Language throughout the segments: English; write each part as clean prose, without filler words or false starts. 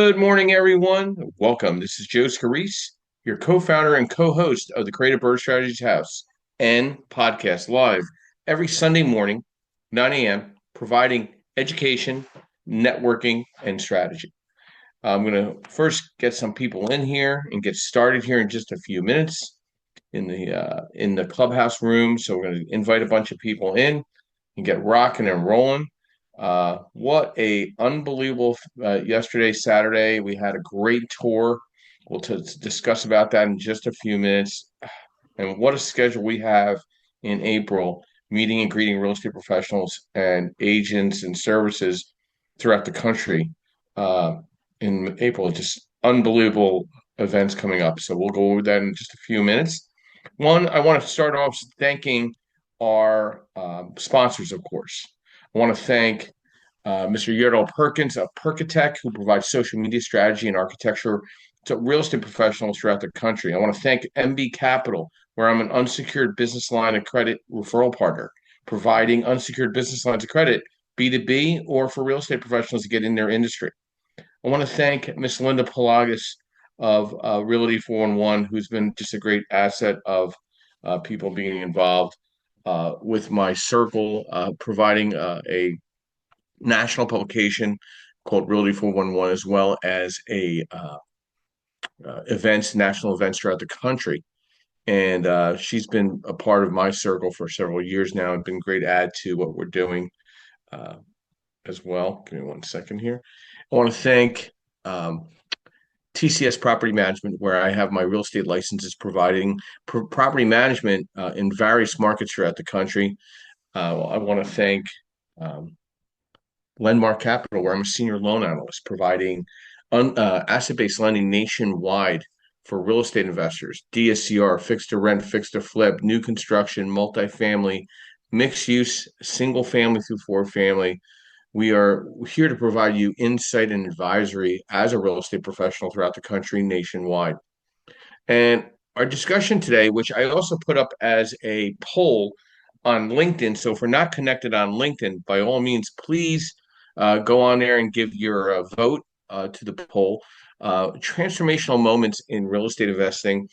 Good morning, everyone. Welcome. This is Joe Scarice, your co-founder and co-host of the Creative Bird Strategies House and podcast live every Sunday morning, 9 a.m., providing education, networking, and strategy. I'm going to first get some people in here and get started here in just a few minutes in the clubhouse room. So we're going to invite a bunch of people in and get rocking and rolling. What a unbelievable yesterday, Saturday. We had a great tour. We'll discuss about that in just a few minutes. And what a schedule we have in April, meeting and greeting real estate professionals and agents and services throughout the country. In April, just unbelievable events coming up. So we'll go over that in just a few minutes. One, I want to start off thanking our sponsors, of course. I want to thank Mr. Yerdal Perkins of Perkatech, who provides social media strategy and architecture to real estate professionals throughout the country. I want to thank MB Capital, where I'm an unsecured business line of credit referral partner, providing unsecured business lines of credit, B2B, or for real estate professionals to get in their industry. I want to thank Miss Linda Pelagas of Realty 411, who's been just a great asset of people being involved with my circle, providing a national publication called Realty 411, as well as national events throughout the country. And she's been a part of my circle for several years now and been a great add to what we're doing uh, as well. Give me one second here. I want to thank um, TCS Property Management, where I have my real estate licenses providing property management in various markets throughout the country. I want to thank um, Lendmark Capital, where I'm a senior loan analyst, providing asset-based lending nationwide for real estate investors, DSCR, fixed to rent, fixed to flip, new construction, multifamily, mixed use, single family through four family. We are here to provide you insight and advisory as a real estate professional throughout the country nationwide. And our discussion today, which I also put up as a poll on LinkedIn. So if we're not connected on LinkedIn, by all means, please go on there and give your vote to the poll. Transformational moments in real estate investing.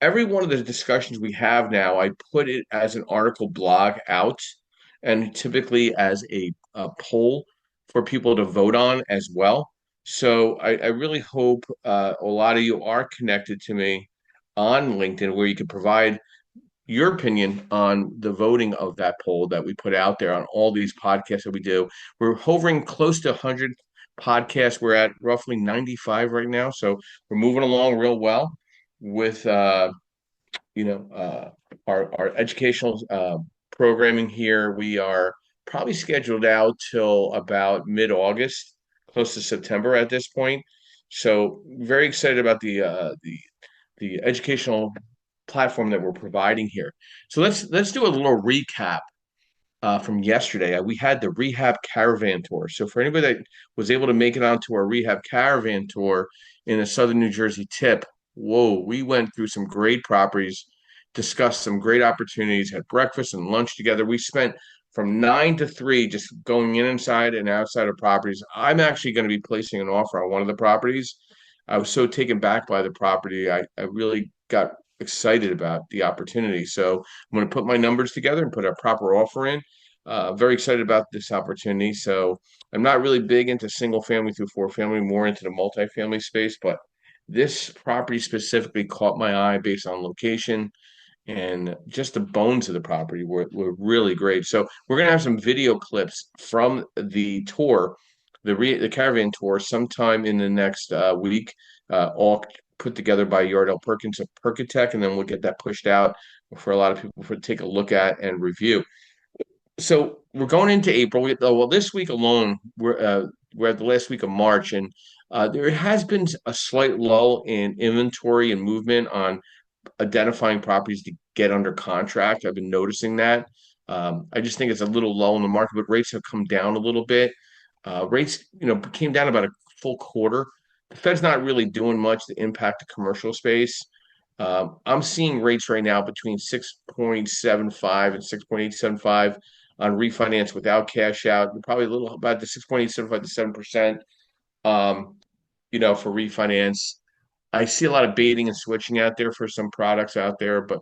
Every one of the discussions we have now, I put it as an article blog out and typically as a poll for people to vote on as well. So I really hope a lot of you are connected to me on LinkedIn, where you can provide your opinion on the voting of that poll that we put out there on all these podcasts that we do. We're hovering close to 100 podcasts. We're at roughly 95 right now. So we're moving along real well with you know our educational programming here. We are probably scheduled out till about mid-August, close to September at this point. So very excited about the educational platform that we're providing here. So let's do a little recap from yesterday. We had the rehab caravan tour. So for anybody that was able to make it onto our rehab caravan tour in the Southern New Jersey tip, whoa, we went through some great properties, discussed some great opportunities, had breakfast and lunch together. We spent from 9 to 3 just going inside and outside of properties. I'm actually going to be placing an offer on one of the properties. I was so taken back by the property. I really got excited about the opportunity. So I'm going to put my numbers together and put a proper offer in. Very excited about this opportunity. So I'm not really big into single family through four family, more into the multifamily space, but this property specifically caught my eye based on location and just the bones of the property were really great. So we're gonna have some video clips from the tour, the caravan tour, sometime in the next week, all put together by Yardell Perkins of Perkatech, and then we'll get that pushed out for a lot of people to take a look at and review. So we're going into April. Well, this week alone, we're at the last week of March, and there has been a slight lull in inventory and movement on identifying properties to get under contract. I've been noticing that. I just think it's a little low in the market, but rates have come down a little bit. Rates, came down about a full quarter. The Fed's not really doing much to impact the commercial space. I'm seeing rates right now between 6.75 and 6.875 on refinance without cash out. Probably a little about the 6.875 to 7%. for refinance. I see a lot of baiting and switching out there for some products out there, but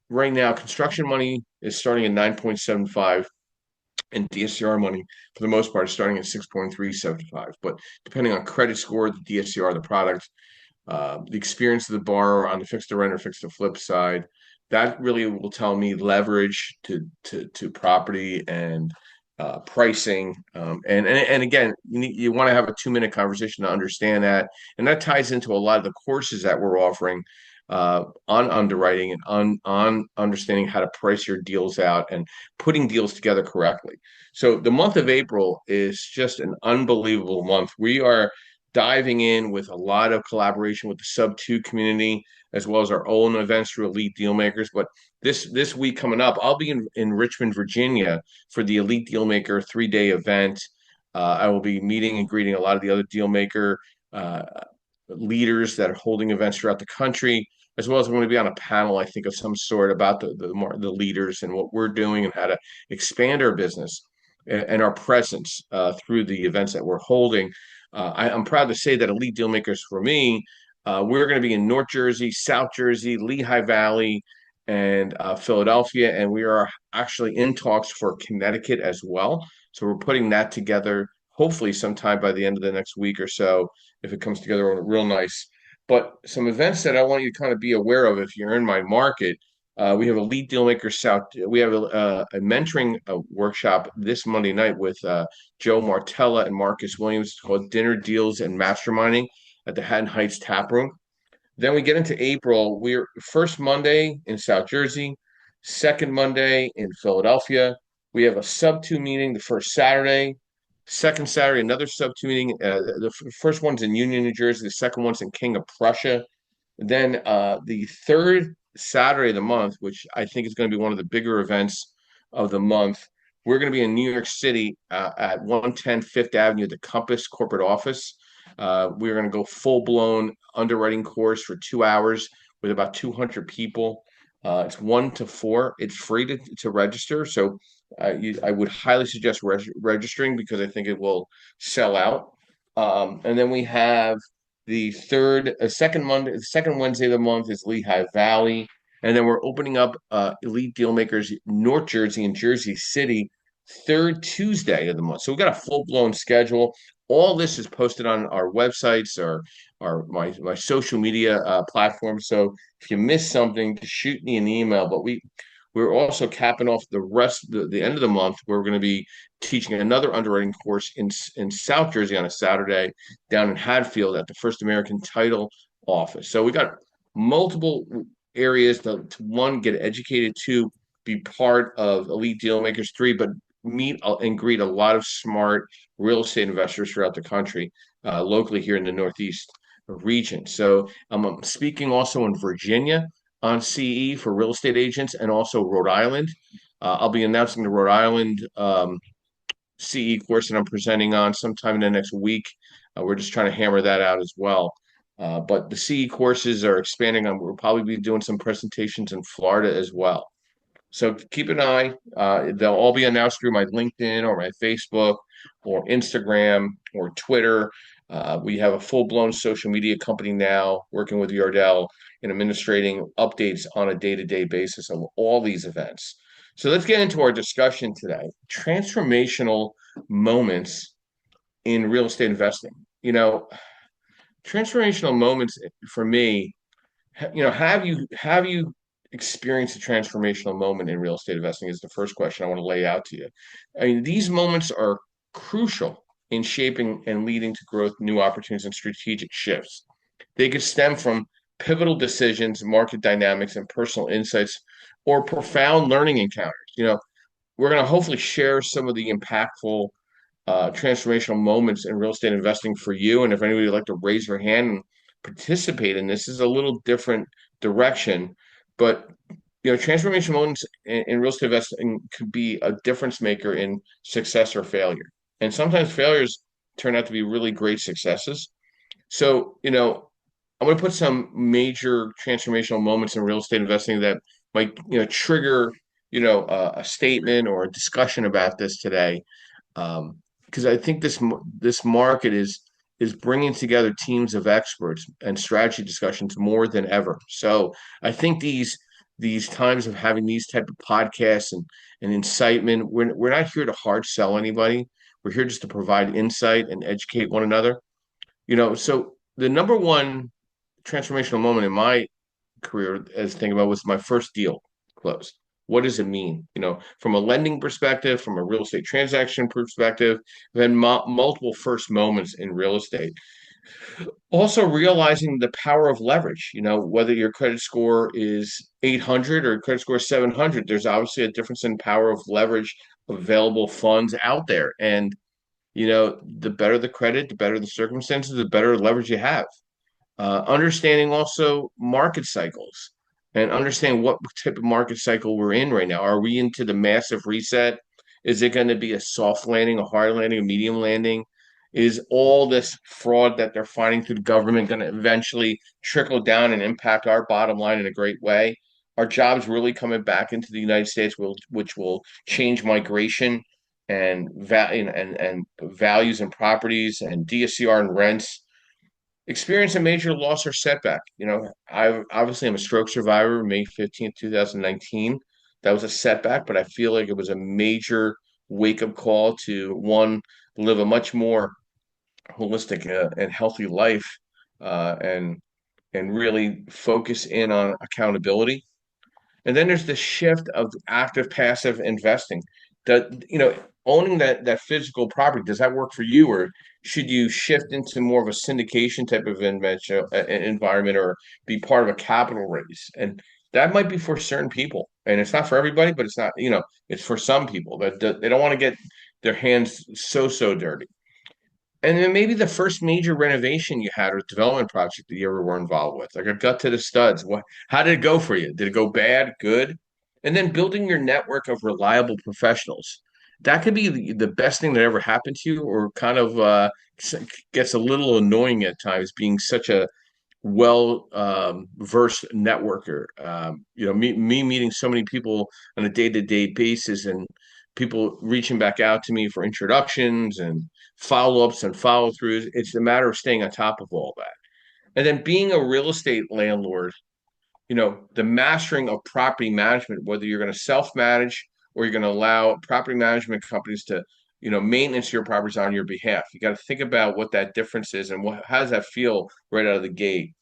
right now, construction money is starting at 9.75, and DSCR money, for the most part, is starting at 6.375. But depending on credit score, the DSCR, the product, the experience of the borrower on the fixed to rent or fixed to flip side, that really will tell me leverage to property and pricing. And again, you want to have a 2-minute conversation to understand that, and that ties into a lot of the courses that we're offering on underwriting and on understanding how to price your deals out and putting deals together correctly. So the month of April is just an unbelievable month. We are diving in with a lot of collaboration with the sub two community, as well as our own events through Elite Dealmakers. But this week coming up, I'll be in Richmond, Virginia for the Elite Dealmaker 3-day event. I will be meeting and greeting a lot of the other dealmaker uh, leaders that are holding events throughout the country, as well as I'm going to be on a panel, I think, of some sort about the leaders and what we're doing and how to expand our business and our presence through the events that we're holding. I'm proud to say that Elite Dealmakers for me, we're going to be in North Jersey, South Jersey, Lehigh Valley, and Philadelphia, and we are actually in talks for Connecticut as well. So we're putting that together, hopefully sometime by the end of the next week or so, if it comes together real nice. But some events that I want you to kind of be aware of if you're in my market. We have Elite Dealmaker South. We have a mentoring workshop this Monday night with Joe Martella and Marcus Williams. It's called Dinner Deals and Masterminding at the Haddon Heights Tap Room. Then we get into April. We're first Monday in South Jersey, second Monday in Philadelphia. We have a sub two meeting the first Saturday. Second Saturday, another sub two meeting. The first one's in Union, New Jersey. The second one's in King of Prussia. Then the third Saturday of the month, which I think is going to be one of the bigger events of the month, we're going to be in New York City at 110 Fifth Avenue, the Compass corporate office. We're going to go full blown underwriting course for 2 hours with about 200 people. It's 1 to 4. It's free to register. So I would highly suggest registering because I think it will sell out. And then we have the second Wednesday of the month is Lehigh Valley. And then we're opening up Elite Dealmakers North Jersey and Jersey City third Tuesday of the month. So we've got a full-blown schedule. All this is posted on our websites or my social media platforms. So if you miss something, just shoot me an email. But we're also capping off the end of the month. Where we're going to be teaching another underwriting course in South Jersey on a Saturday down in Hadfield at the First American Title office. So we got multiple areas to one, get educated, two, be part of Elite Dealmakers, three, but meet and greet a lot of smart real estate investors throughout the country, locally here in the Northeast region. So I'm speaking also in Virginia on CE for real estate agents and also Rhode Island. I'll be announcing the Rhode Island CE course that I'm presenting on sometime in the next week. We're just trying to hammer that out as well. But the CE courses are expanding on. We'll probably be doing some presentations in Florida as well. So keep an eye. They'll all be announced through my LinkedIn or my Facebook or Instagram or Twitter. We have a full-blown social media company now working with Yardell in administrating updates on a day-to-day basis of all these events. So let's get into our discussion today. Transformational moments in real estate investing. Transformational moments for me, have you experienced a transformational moment in real estate investing is the first question I want to lay out to you. I mean, these moments are crucial in shaping and leading to growth, new opportunities, and strategic shifts. They could stem from pivotal decisions, market dynamics, and personal insights, or profound learning encounters. We're going to hopefully share some of the impactful transformational moments in real estate investing for you. And if anybody would like to raise their hand and participate in this, is a little different direction, but transformation moments in real estate investing could be a difference maker in success or failure. And sometimes failures turn out to be really great successes. So, I'm going to put some major transformational moments in real estate investing that might, trigger, a statement or a discussion about this today. Because I think this market is bringing together teams of experts and strategy discussions more than ever. So I think these times of having these type of podcasts and incitement, we're not here to hard sell anybody. We're here just to provide insight and educate one another. So the number one transformational moment in my career, as thinking about, was my first deal closed. What does it mean? From a lending perspective, from a real estate transaction perspective, then multiple first moments in real estate. Also realizing the power of leverage, whether your credit score is 800 or credit score is 700, there's obviously a difference in power of leverage, available funds out there. And, the better the credit, the better the circumstances, the better leverage you have. Understanding also market cycles and understand what type of market cycle we're in right now. Are we into the massive reset? Is it going to be a soft landing, a hard landing, a medium landing? Is all this fraud that they're finding through the government going to eventually trickle down and impact our bottom line in a great way? Are jobs really coming back into the United States, which will change migration and values and properties and DSCR and rents? Experience a major loss or setback. I obviously am a stroke survivor, May 15th, 2019. That was a setback, but I feel like it was a major wake-up call to, one, live a much more holistic and healthy life, and really focus in on accountability. And then there's the shift of active passive investing. That owning that physical property, does that work for you, or should you shift into more of a syndication type of environment, or be part of a capital raise? And that might be for certain people, and it's not for everybody, but it's for some people that they don't want to get their hands so dirty. And then maybe the first major renovation you had or development project that you ever were involved with, like a gut to the studs. How did it go for you? Did it go bad, good? And then building your network of reliable professionals. That could be the best thing that ever happened to you, or kind of gets a little annoying at times, being such a well versed networker. Me meeting so many people on a day-to-day basis, and people reaching back out to me for introductions and follow-ups and follow-throughs. It's a matter of staying on top of all that. And then being a real estate landlord, the mastering of property management, whether you're going to self-manage or you're going to allow property management companies to maintenance your properties on your behalf. You got to think about what that difference is, and how does that feel right out of the gate.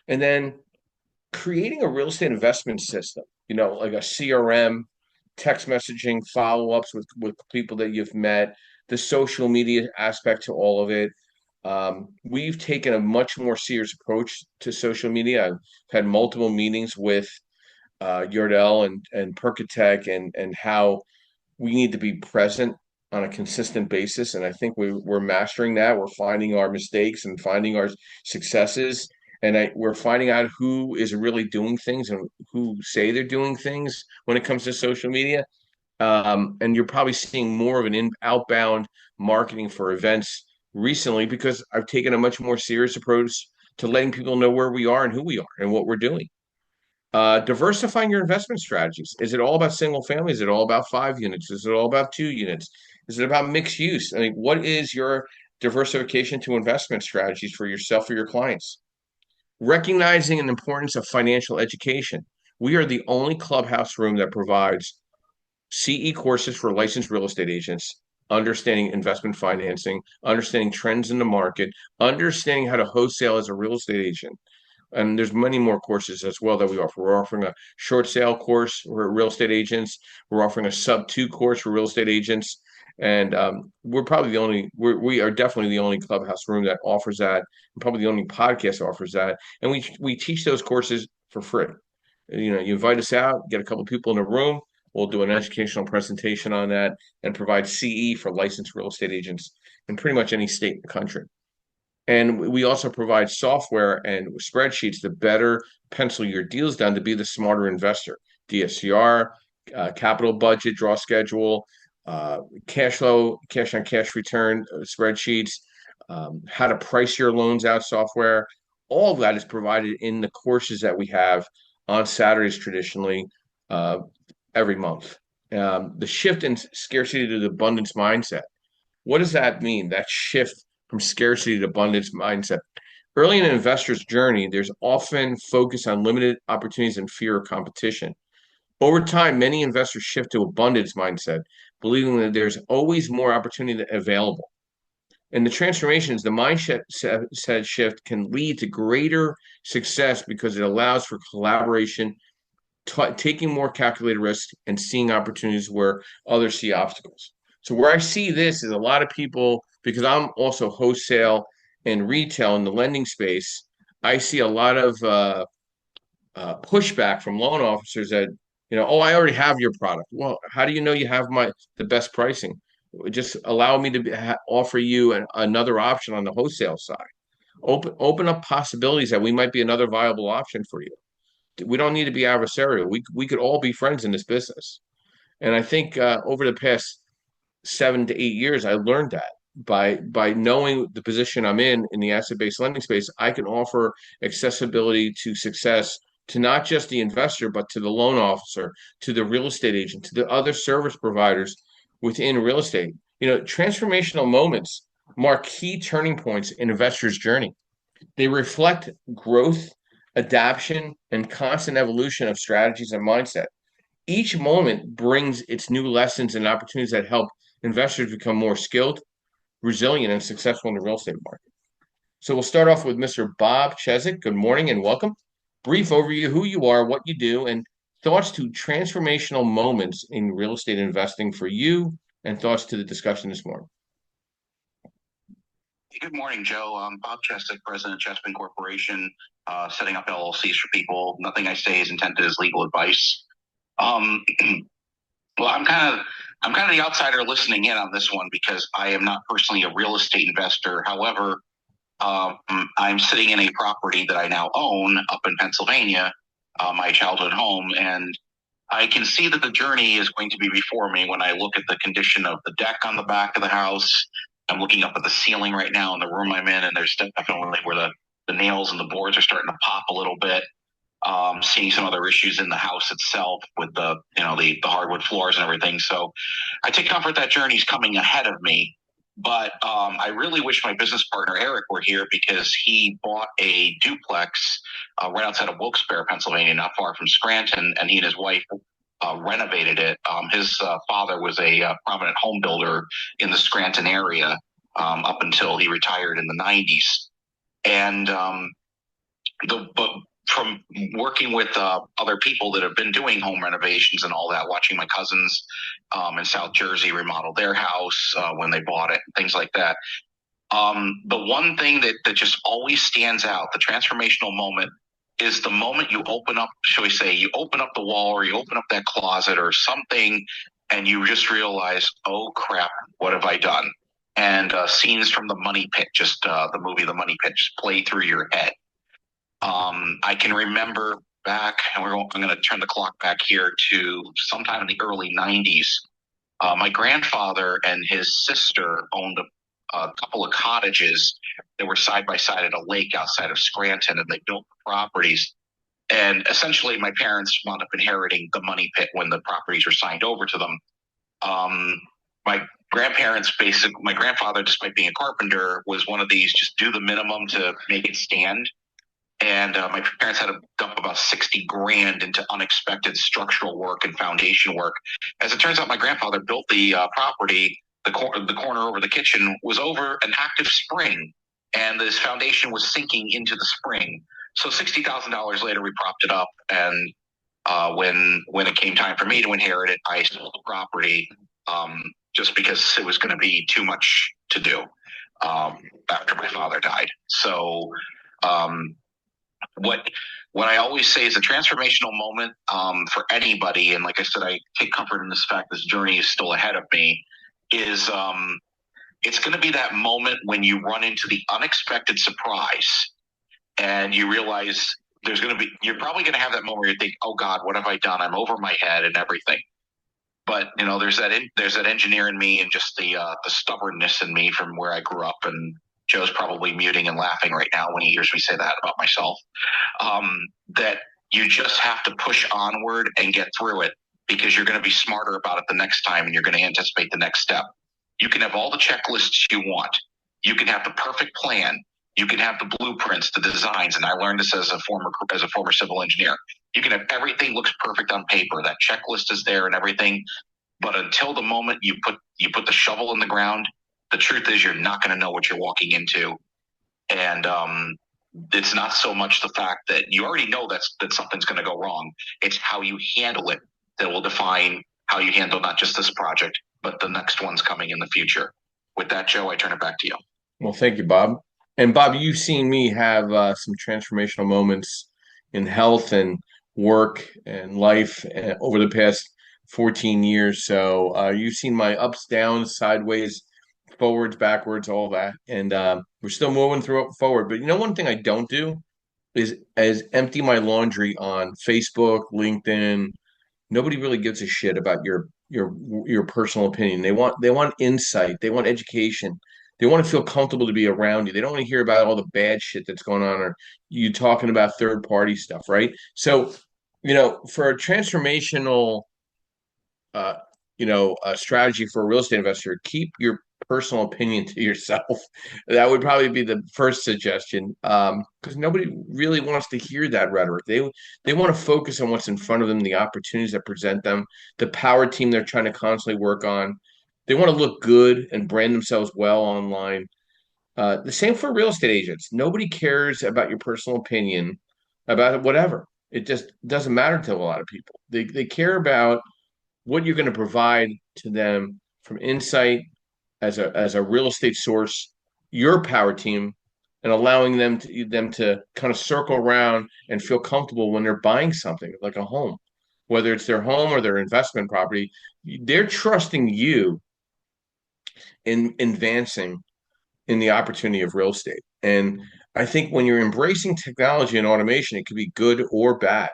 And then creating a real estate investment system, like a CRM, text messaging, follow-ups with people that you've met, the social media aspect to all of it. We've taken a much more serious approach to social media. I've had multiple meetings with Yardell and Percatech, and how we need to be present on a consistent basis. And I think we're mastering that. We're finding our mistakes and finding our successes. And we're finding out who is really doing things and who say they're doing things when it comes to social media. And you're probably seeing more of an outbound marketing for events recently, because I've taken a much more serious approach to letting people know where we are and who we are and what we're doing. Diversifying your investment strategies. Is it all about single family? Is it all about 5 units? Is it all about 2 units? Is it about mixed use? I mean, what is your diversification to investment strategies for yourself or your clients? Recognizing the importance of financial education. We are the only clubhouse room that provides CE courses for licensed real estate agents, understanding investment financing, understanding trends in the market, understanding how to wholesale as a real estate agent. And there's many more courses as well that we offer. We're offering a short sale course for real estate agents. We're offering a sub-2 course for real estate agents. And we're probably we are definitely the only clubhouse room that offers that, and probably the only podcast that offers that. And we teach those courses for free. You invite us out, get a couple people in a room. We'll do an educational presentation on that and provide CE for licensed real estate agents in pretty much any state in the country. And we also provide software and spreadsheets to better pencil your deals down to be the smarter investor. DSCR, capital budget, draw schedule, cash flow, cash on cash return spreadsheets, how to price your loans out software. All of that is provided in the courses that we have on Saturdays traditionally, every month. The shift in scarcity to the abundance mindset. What does that mean? That shift from scarcity to abundance mindset. Early in an investor's journey, there's often focus on limited opportunities and fear of competition. Over time, many investors shift to abundance mindset, believing that there's always more opportunity available. And the transformations, the mindset shift can lead to greater success because it allows for collaboration, taking more calculated risks, and seeing opportunities where others see obstacles. So where I see this is a lot of people, because I'm also wholesale and retail in the lending space, I see a lot of pushback from loan officers that, oh, I already have your product. Well, how do you know you have the best pricing? Just allow me to offer you another option on the wholesale side. Open up possibilities that we might be another viable option for you. We don't need to be adversarial. We could all be friends in this business. And I think over the past 7 to 8 years, I learned that by knowing the position I'm in the asset-based lending space, I can offer accessibility to success to not just the investor, but to the loan officer, to the real estate agent, to the other service providers within real estate. Transformational moments mark key turning points in investors' journey. They reflect growth, adaptation, and constant evolution of strategies and mindset. Each moment brings its new lessons and opportunities that help investors become more skilled, resilient, and successful in the real estate market. So we'll start off with Mr. Bob Chessick. Good morning and welcome. Brief overview, who you are, what you do, and thoughts to transformational moments in real estate investing for you, and thoughts to the discussion this morning. Good morning, Joe. I'm Bob Chessick, President of Chespin Corporation, setting up LLCs for people. Nothing I say is intended as legal advice. Well, I'm kind of the outsider listening in on this one because I am not personally a real estate investor. However, I'm sitting in a property that I now own up in Pennsylvania, my childhood home, and I can see that the journey is going to be before me when I look at the condition of the deck on the back of the house. I'm looking up at the ceiling right now in the room I'm in, and there's definitely where the nails and the boards are starting to pop a little bit. Seeing some other issues in the house itself with the hardwood floors and everything. So I take comfort that journey's coming ahead of me. But I really wish my business partner, Eric, were here because he bought a duplex right outside of Wilkes-Barre, Pennsylvania, not far from Scranton, and he and his wife renovated it. His father was a prominent home builder in the Scranton area up until he retired in the 90s. And but from working with other people that have been doing home renovations and all that, watching my cousins in South Jersey remodel their house when they bought it, things like that. The one thing that just always stands out, the transformational moment, is the moment you open up, shall we say, you open up the wall or you open up that closet or something and you just realize, oh crap, what have I done? And scenes from The Money Pit, just the movie The Money Pit, just play through your head. I can remember back, and I'm going to turn the clock back here to sometime in the early 90s. My grandfather and his sister owned a couple of cottages that were side by side at a lake outside of Scranton, and they built properties. And essentially, my parents wound up inheriting the money pit when the properties were signed over to them. My grandfather, despite being a carpenter, was one of these just do the minimum to make it stand. And my parents had to dump about $60,000 into unexpected structural work and foundation work. As it turns out, my grandfather built the property. The corner over the kitchen was over an active spring, and this foundation was sinking into the spring. So $60,000 later, we propped it up, and when it came time for me to inherit it, I sold the property just because it was going to be too much to do after my father died. So what I always say is a transformational moment for anybody, and like I said, I take comfort in this fact this journey is still ahead of me, is it's going to be that moment when you run into the unexpected surprise and you realize you're probably going to have that moment where you think, oh God, what have I done? I'm over my head and everything. But there's that engineer in me and just the stubbornness in me from where I grew up, and Joe's probably muting and laughing right now when he hears me say that about myself, that you just have to push onward and get through it because you're going to be smarter about it the next time and you're going to anticipate the next step. You can have all the checklists you want, You can have the perfect plan. You can have the blueprints, the designs, and I learned this as a former civil engineer. You can have everything looks perfect on paper. That checklist is there and everything, but until the moment you put the shovel in the ground, the truth is you're not going to know what you're walking into. And it's not so much the fact that you already know that something's going to go wrong. It's how you handle it that will define how you handle not just this project, but the next one's coming in the future. With that, Joe, I turn it back to you. Well, thank you, Bob. And Bob, you've seen me have some transformational moments in health and work and life over the past 14 years. So you've seen my ups, downs, sideways, forwards, backwards, all that. And we're still moving through forward. But one thing I don't do is empty my laundry on Facebook, LinkedIn. Nobody really gives a shit about your personal opinion. They want insight. They want education. They want to feel comfortable to be around you. They don't want to hear about all the bad shit that's going on or you talking about third party stuff, right? So, for a transformational uh, a strategy for a real estate investor, keep your personal opinion to yourself. That would probably be the first suggestion, because nobody really wants to hear that rhetoric. They want to focus on what's in front of them, the opportunities that present them, the power team they're trying to constantly work on. They want to look good and brand themselves well online. The same for real estate agents. Nobody cares about your personal opinion about whatever. It just doesn't matter to a lot of people. They care about what you're going to provide to them from insight as a real estate source, your power team, and allowing them to kind of circle around and feel comfortable when they're buying something like a home, whether it's their home or their investment property. They're trusting you in advancing in the opportunity of real estate. And I think when you're embracing technology and automation, it could be good or bad.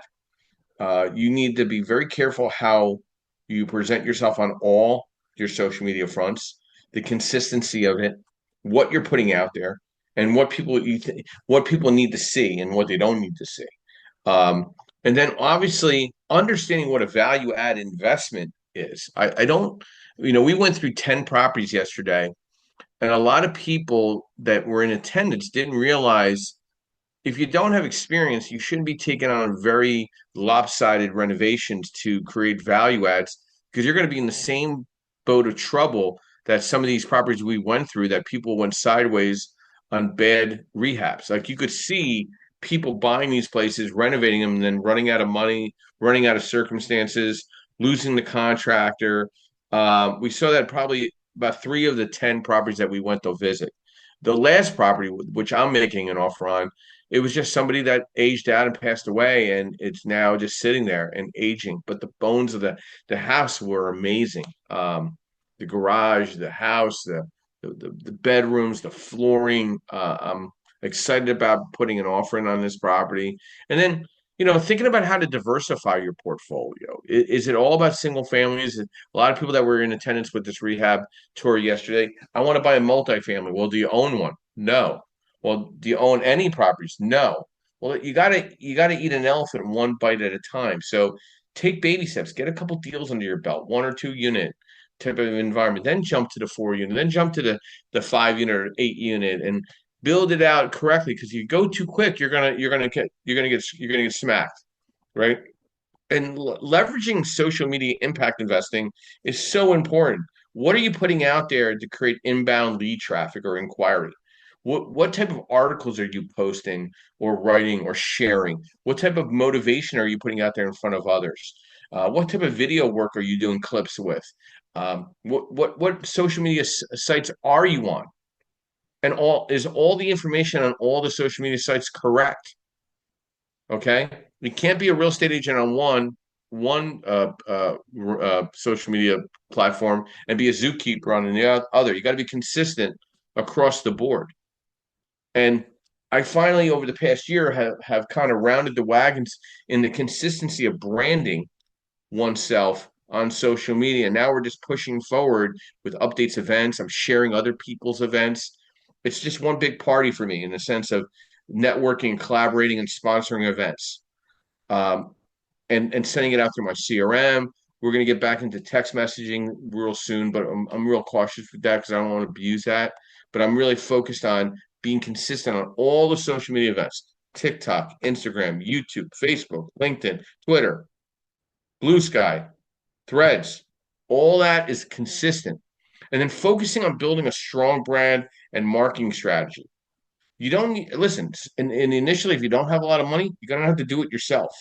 You need to be very careful how you present yourself on all your social media fronts, the consistency of it, what you're putting out there, and what people need to see and what they don't need to see. Um, and then obviously understanding what a value add investment is. I don't, we went through 10 properties yesterday, and a lot of people that were in attendance didn't realize if you don't have experience, you shouldn't be taking on very lopsided renovations to create value adds because you're going to be in the same boat of trouble that some of these properties we went through that people went sideways on bad rehabs. Like you could see people buying these places, renovating them, and then running out of money, running out of circumstances, losing the contractor. We saw that probably about three of the 10 properties that we went to visit. The last property, which I'm making an offer on, it was just somebody that aged out and passed away, and it's now just sitting there and aging. But the bones of the house were amazing. The garage, the house, the bedrooms, the flooring. I'm excited about putting an offer in on this property, and then thinking about how to diversify your portfolio. Is it all about single families? A lot of people that were in attendance with this rehab tour yesterday. I want to buy a multifamily. Well, do you own one? No. Well, do you own any properties? No. Well, you gotta eat an elephant one bite at a time. So take baby steps. Get a couple deals under your belt, 1 or 2 unit type of environment. Then jump to the 4 unit. Then jump to the 5 unit or 8 unit, and build it out correctly. Because you go too quick, you're gonna get smacked, right? And leveraging social media impact investing is so important. What are you putting out there to create inbound lead traffic or inquiry? What type of articles are you posting or writing or sharing? What type of motivation are you putting out there in front of others? What type of video work are you doing clips with? What social media sites are you on? And all the information on all the social media sites correct? Okay, you can't be a real estate agent on one social media platform and be a zookeeper on the other. You got to be consistent across the board. And I finally, over the past year, have kind of rounded the wagons in the consistency of branding oneself on social media. Now we're just pushing forward with updates, events. I'm sharing other people's events. It's just one big party for me in the sense of networking, collaborating, and sponsoring events. Um, and sending it out through my CRM. We're going to get back into text messaging real soon, but I'm real cautious with that because I don't want to abuse that. But I'm really focused on being consistent on all the social media events: TikTok, Instagram, YouTube, Facebook, LinkedIn, Twitter, Blue Sky, Threads. All that is consistent. And then focusing on building a strong brand and marketing strategy. You don't need, listen, and initially, if you don't have a lot of money, you're going to have to do it yourself.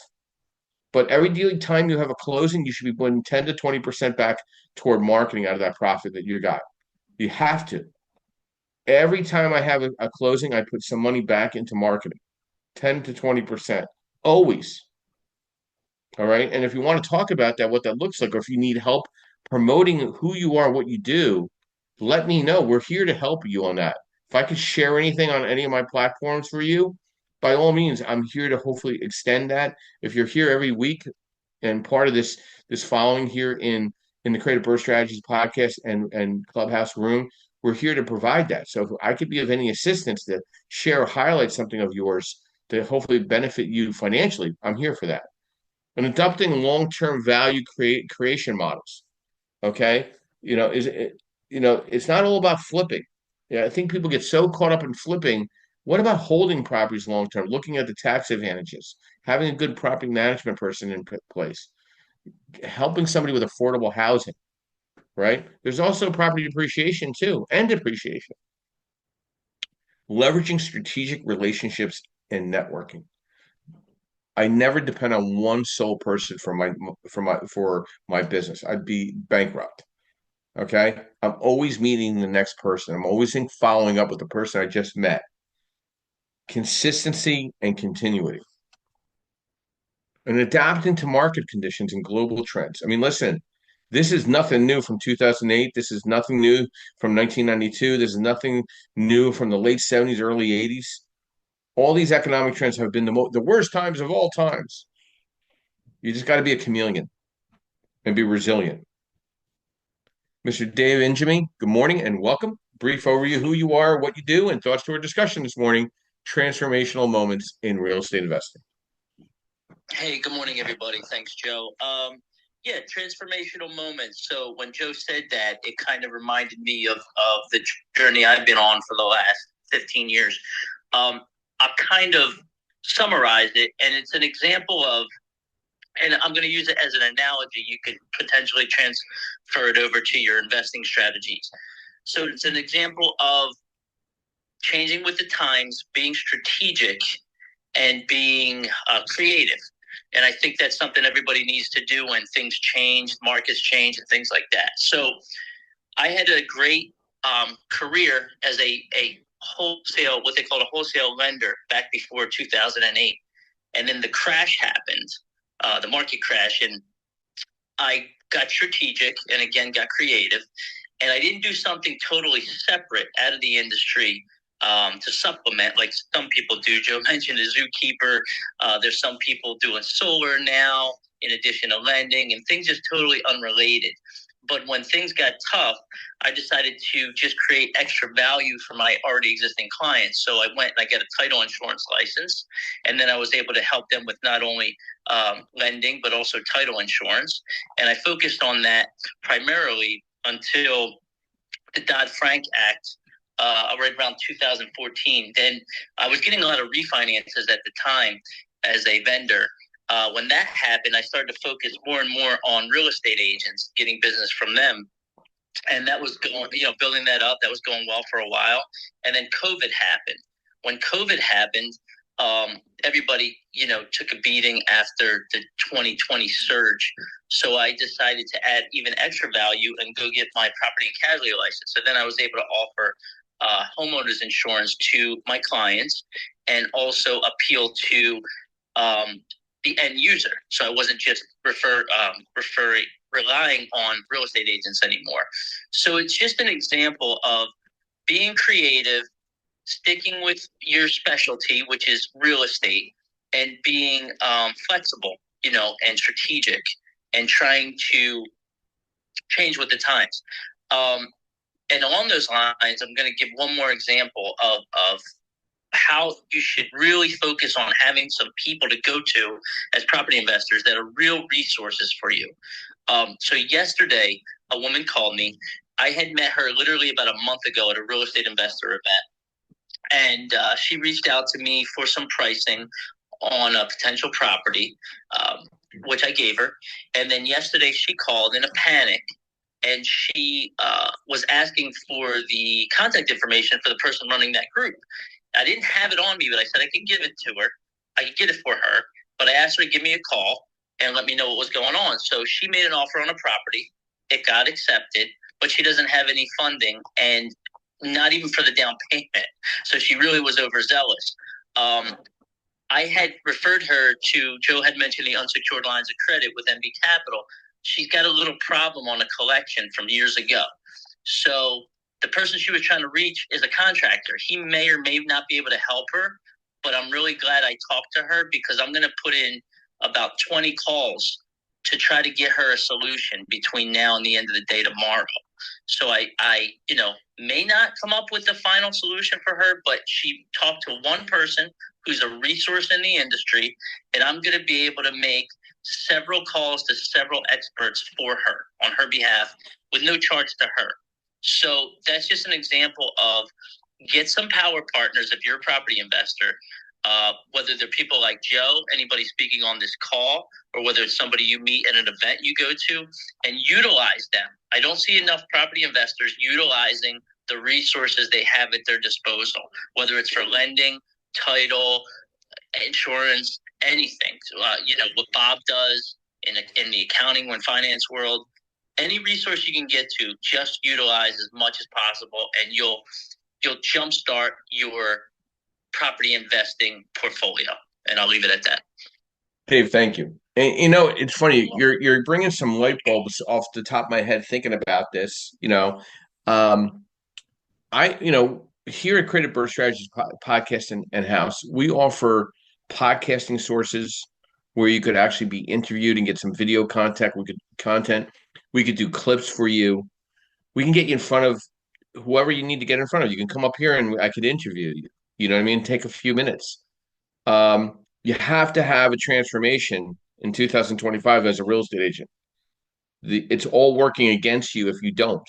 But every daily time you have a closing, you should be putting 10 to 20% back toward marketing out of that profit that you got. You have to. Every time I have a closing, I put some money back into marketing, 10 to 20%. Always. All right. And if you want to talk about that, what that looks like, or if you need help promoting who you are, what you do, let me know. We're here to help you on that. If I could share anything on any of my platforms for you, by all means, I'm here to hopefully extend that. If you're here every week and part of this following here in the Creative Birth Strategies podcast and Clubhouse room, we're here to provide that. So if I could be of any assistance to share or highlight something of yours to hopefully benefit you financially, I'm here for that. And adopting long-term value creation models. Okay, is it? It's not all about flipping. Yeah, I think people get so caught up in flipping. What about holding properties long term? Looking at the tax advantages, having a good property management person in place, helping somebody with affordable housing. Right? There's also property depreciation too, and depreciation. Leveraging strategic relationships and networking. I never depend on one sole person for my business. I'd be bankrupt. Okay. I'm always meeting the next person. I'm always following up with the person I just met. Consistency and continuity. And adapting to market conditions and global trends. I mean, listen, this is nothing new from 2008. This is nothing new from 1992. This is nothing new from the late 70s, early 80s. All these economic trends have been the worst times of all times. You just got to be a chameleon and be resilient. Mr. Dave Injami, good morning and welcome. Brief overview who you are, what you do, and thoughts to our discussion this morning: transformational moments in real estate investing. Hey, good morning, everybody. Thanks, Joe. Yeah, transformational moments. So when Joe said that, it kind of reminded me of the journey I've been on for the last 15 years. I've kind of summarized it, and it's an example of, and I'm going to use it as an analogy. You could potentially transfer it over to your investing strategies. So it's an example of changing with the times, being strategic, and being creative. And I think that's something everybody needs to do when things change, markets change, and things like that. So I had a great career as a wholesale, what they call a wholesale lender back before 2008. And then the crash happened, the market crash, and I got strategic and again got creative. And I didn't do something totally separate out of the industry to supplement like some people do. Joe mentioned a zookeeper. There's some people doing solar now in addition to lending, and things just totally unrelated. But when things got tough, I decided to just create extra value for my already existing clients. So I went and I got a title insurance license, and then I was able to help them with not only lending, but also title insurance. And I focused on that primarily until the Dodd-Frank Act, right around 2014. Then I was getting a lot of refinances at the time as a vendor. When that happened, I started to focus more and more on real estate agents, getting business from them. And that was going, building that up. That was going well for a while. And then COVID happened. When COVID happened, everybody, took a beating after the 2020 surge. So I decided to add even extra value and go get my property and casualty license. So then I was able to offer homeowners insurance to my clients and also appeal to the end user. So I wasn't just relying on real estate agents anymore. So it's just an example of being creative, sticking with your specialty, which is real estate, and being flexible, and strategic, and trying to change with the times. And along those lines, I'm going to give one more example of how you should really focus on having some people to go to as property investors that are real resources for you. So yesterday, a woman called me. I had met her literally about a month ago at a real estate investor event, and she reached out to me for some pricing on a potential property, which I gave her. And then yesterday, she called in a panic, and she was asking for the contact information for the person running that group. I didn't have it on me, but I said I could give it to her. I could get it for her, but I asked her to give me a call and let me know what was going on. So she made an offer on a property. It got accepted, but she doesn't have any funding and not even for the down payment. So she really was overzealous. I had referred her to, Joe had mentioned the unsecured lines of credit with MB Capital. She's got a little problem on a collection from years ago. So the person she was trying to reach is a contractor. He may or may not be able to help her, but I'm really glad I talked to her because I'm going to put in about 20 calls to try to get her a solution between now and the end of the day tomorrow. So I may not come up with the final solution for her, but she talked to one person who's a resource in the industry, and I'm going to be able to make several calls to several experts for her on her behalf with no charge to her. So that's just an example of get some power partners if you're a property investor, whether they're people like Joe, anybody speaking on this call, or whether it's somebody you meet at an event you go to, and utilize them. I don't see enough property investors utilizing the resources they have at their disposal, whether it's for lending, title, insurance, anything. What Bob does in the accounting and finance world, any resource you can get to, just utilize as much as possible, and you'll jumpstart your property investing portfolio. And I'll leave it at that. Dave, thank you. And it's funny, you're bringing some light bulbs off the top of my head thinking about this. Here at Credit Birth Strategies Podcast and House, we offer podcasting sources where you could actually be interviewed and get some video content. We could do clips for you. We can get you in front of whoever you need to get in front of. You can come up here and I could interview you. You know what I mean? Take a few minutes. You have to have a transformation in 2025 as a real estate agent. It's all working against you if you don't.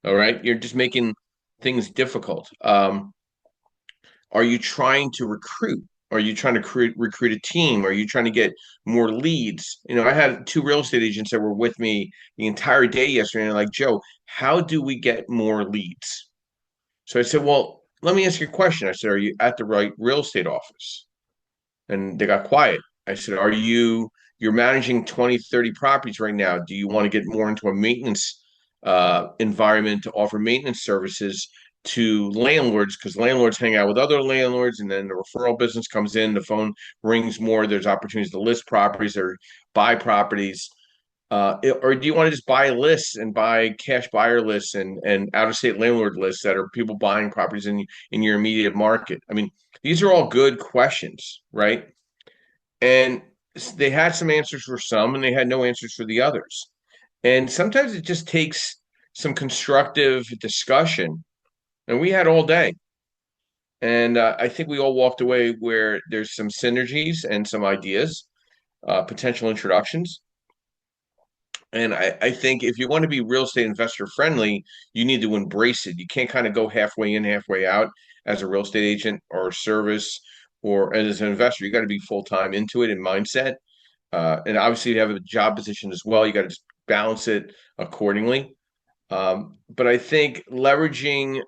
All right. You're just making things difficult. Are you trying to recruit? Are you trying to recruit a team? Are you trying to get more leads? I had two real estate agents that were with me the entire day yesterday. And they're like, Joe, how do we get more leads? So I said, well, let me ask you a question. I said, are you at the right real estate office? And they got quiet. I said, you're managing 20, 30 properties right now. Do you want to get more into a maintenance environment to offer maintenance services to landlords? Because landlords hang out with other landlords, and then the referral business comes in, the phone rings more, there's opportunities to list properties or buy properties. Or do you want to just buy lists and buy cash buyer lists and out-of-state landlord lists that are people buying properties in your immediate market? I mean, these are all good questions, right? And they had some answers for some, and they had no answers for the others. And sometimes it just takes some constructive discussion. And we had all day. And I think we all walked away where there's some synergies and some ideas, potential introductions. And I think if you want to be real estate investor friendly, you need to embrace it. You can't kind of go halfway in, halfway out as a real estate agent or a service or as an investor. You got to be full time into it in mindset. And obviously, you have a job position as well. You got to just balance it accordingly. But I think leveraging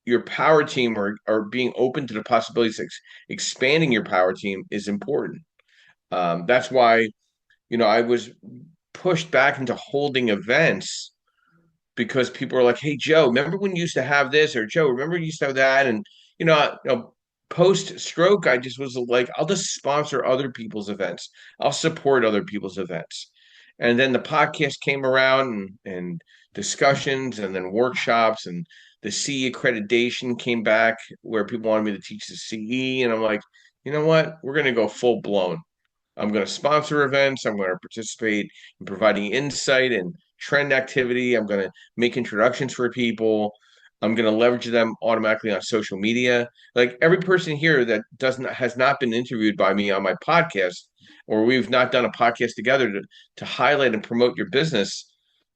your power team or being open to the possibilities of expanding your power team is important. That's why, I was pushed back into holding events because people are like, "Hey, Joe, remember when you used to have this?" Or Joe, remember you used to have that? And post stroke, I just was like, I'll just sponsor other people's events. I'll support other people's events. And then the podcast came around and discussions and then workshops and the CE accreditation came back where people wanted me to teach the CE. And I'm like, you know what? We're going to go full blown. I'm going to sponsor events. I'm going to participate in providing insight and trend activity. I'm going to make introductions for people. I'm going to leverage them automatically on social media. Like every person here that has not been interviewed by me on my podcast, or we've not done a podcast together to highlight and promote your business,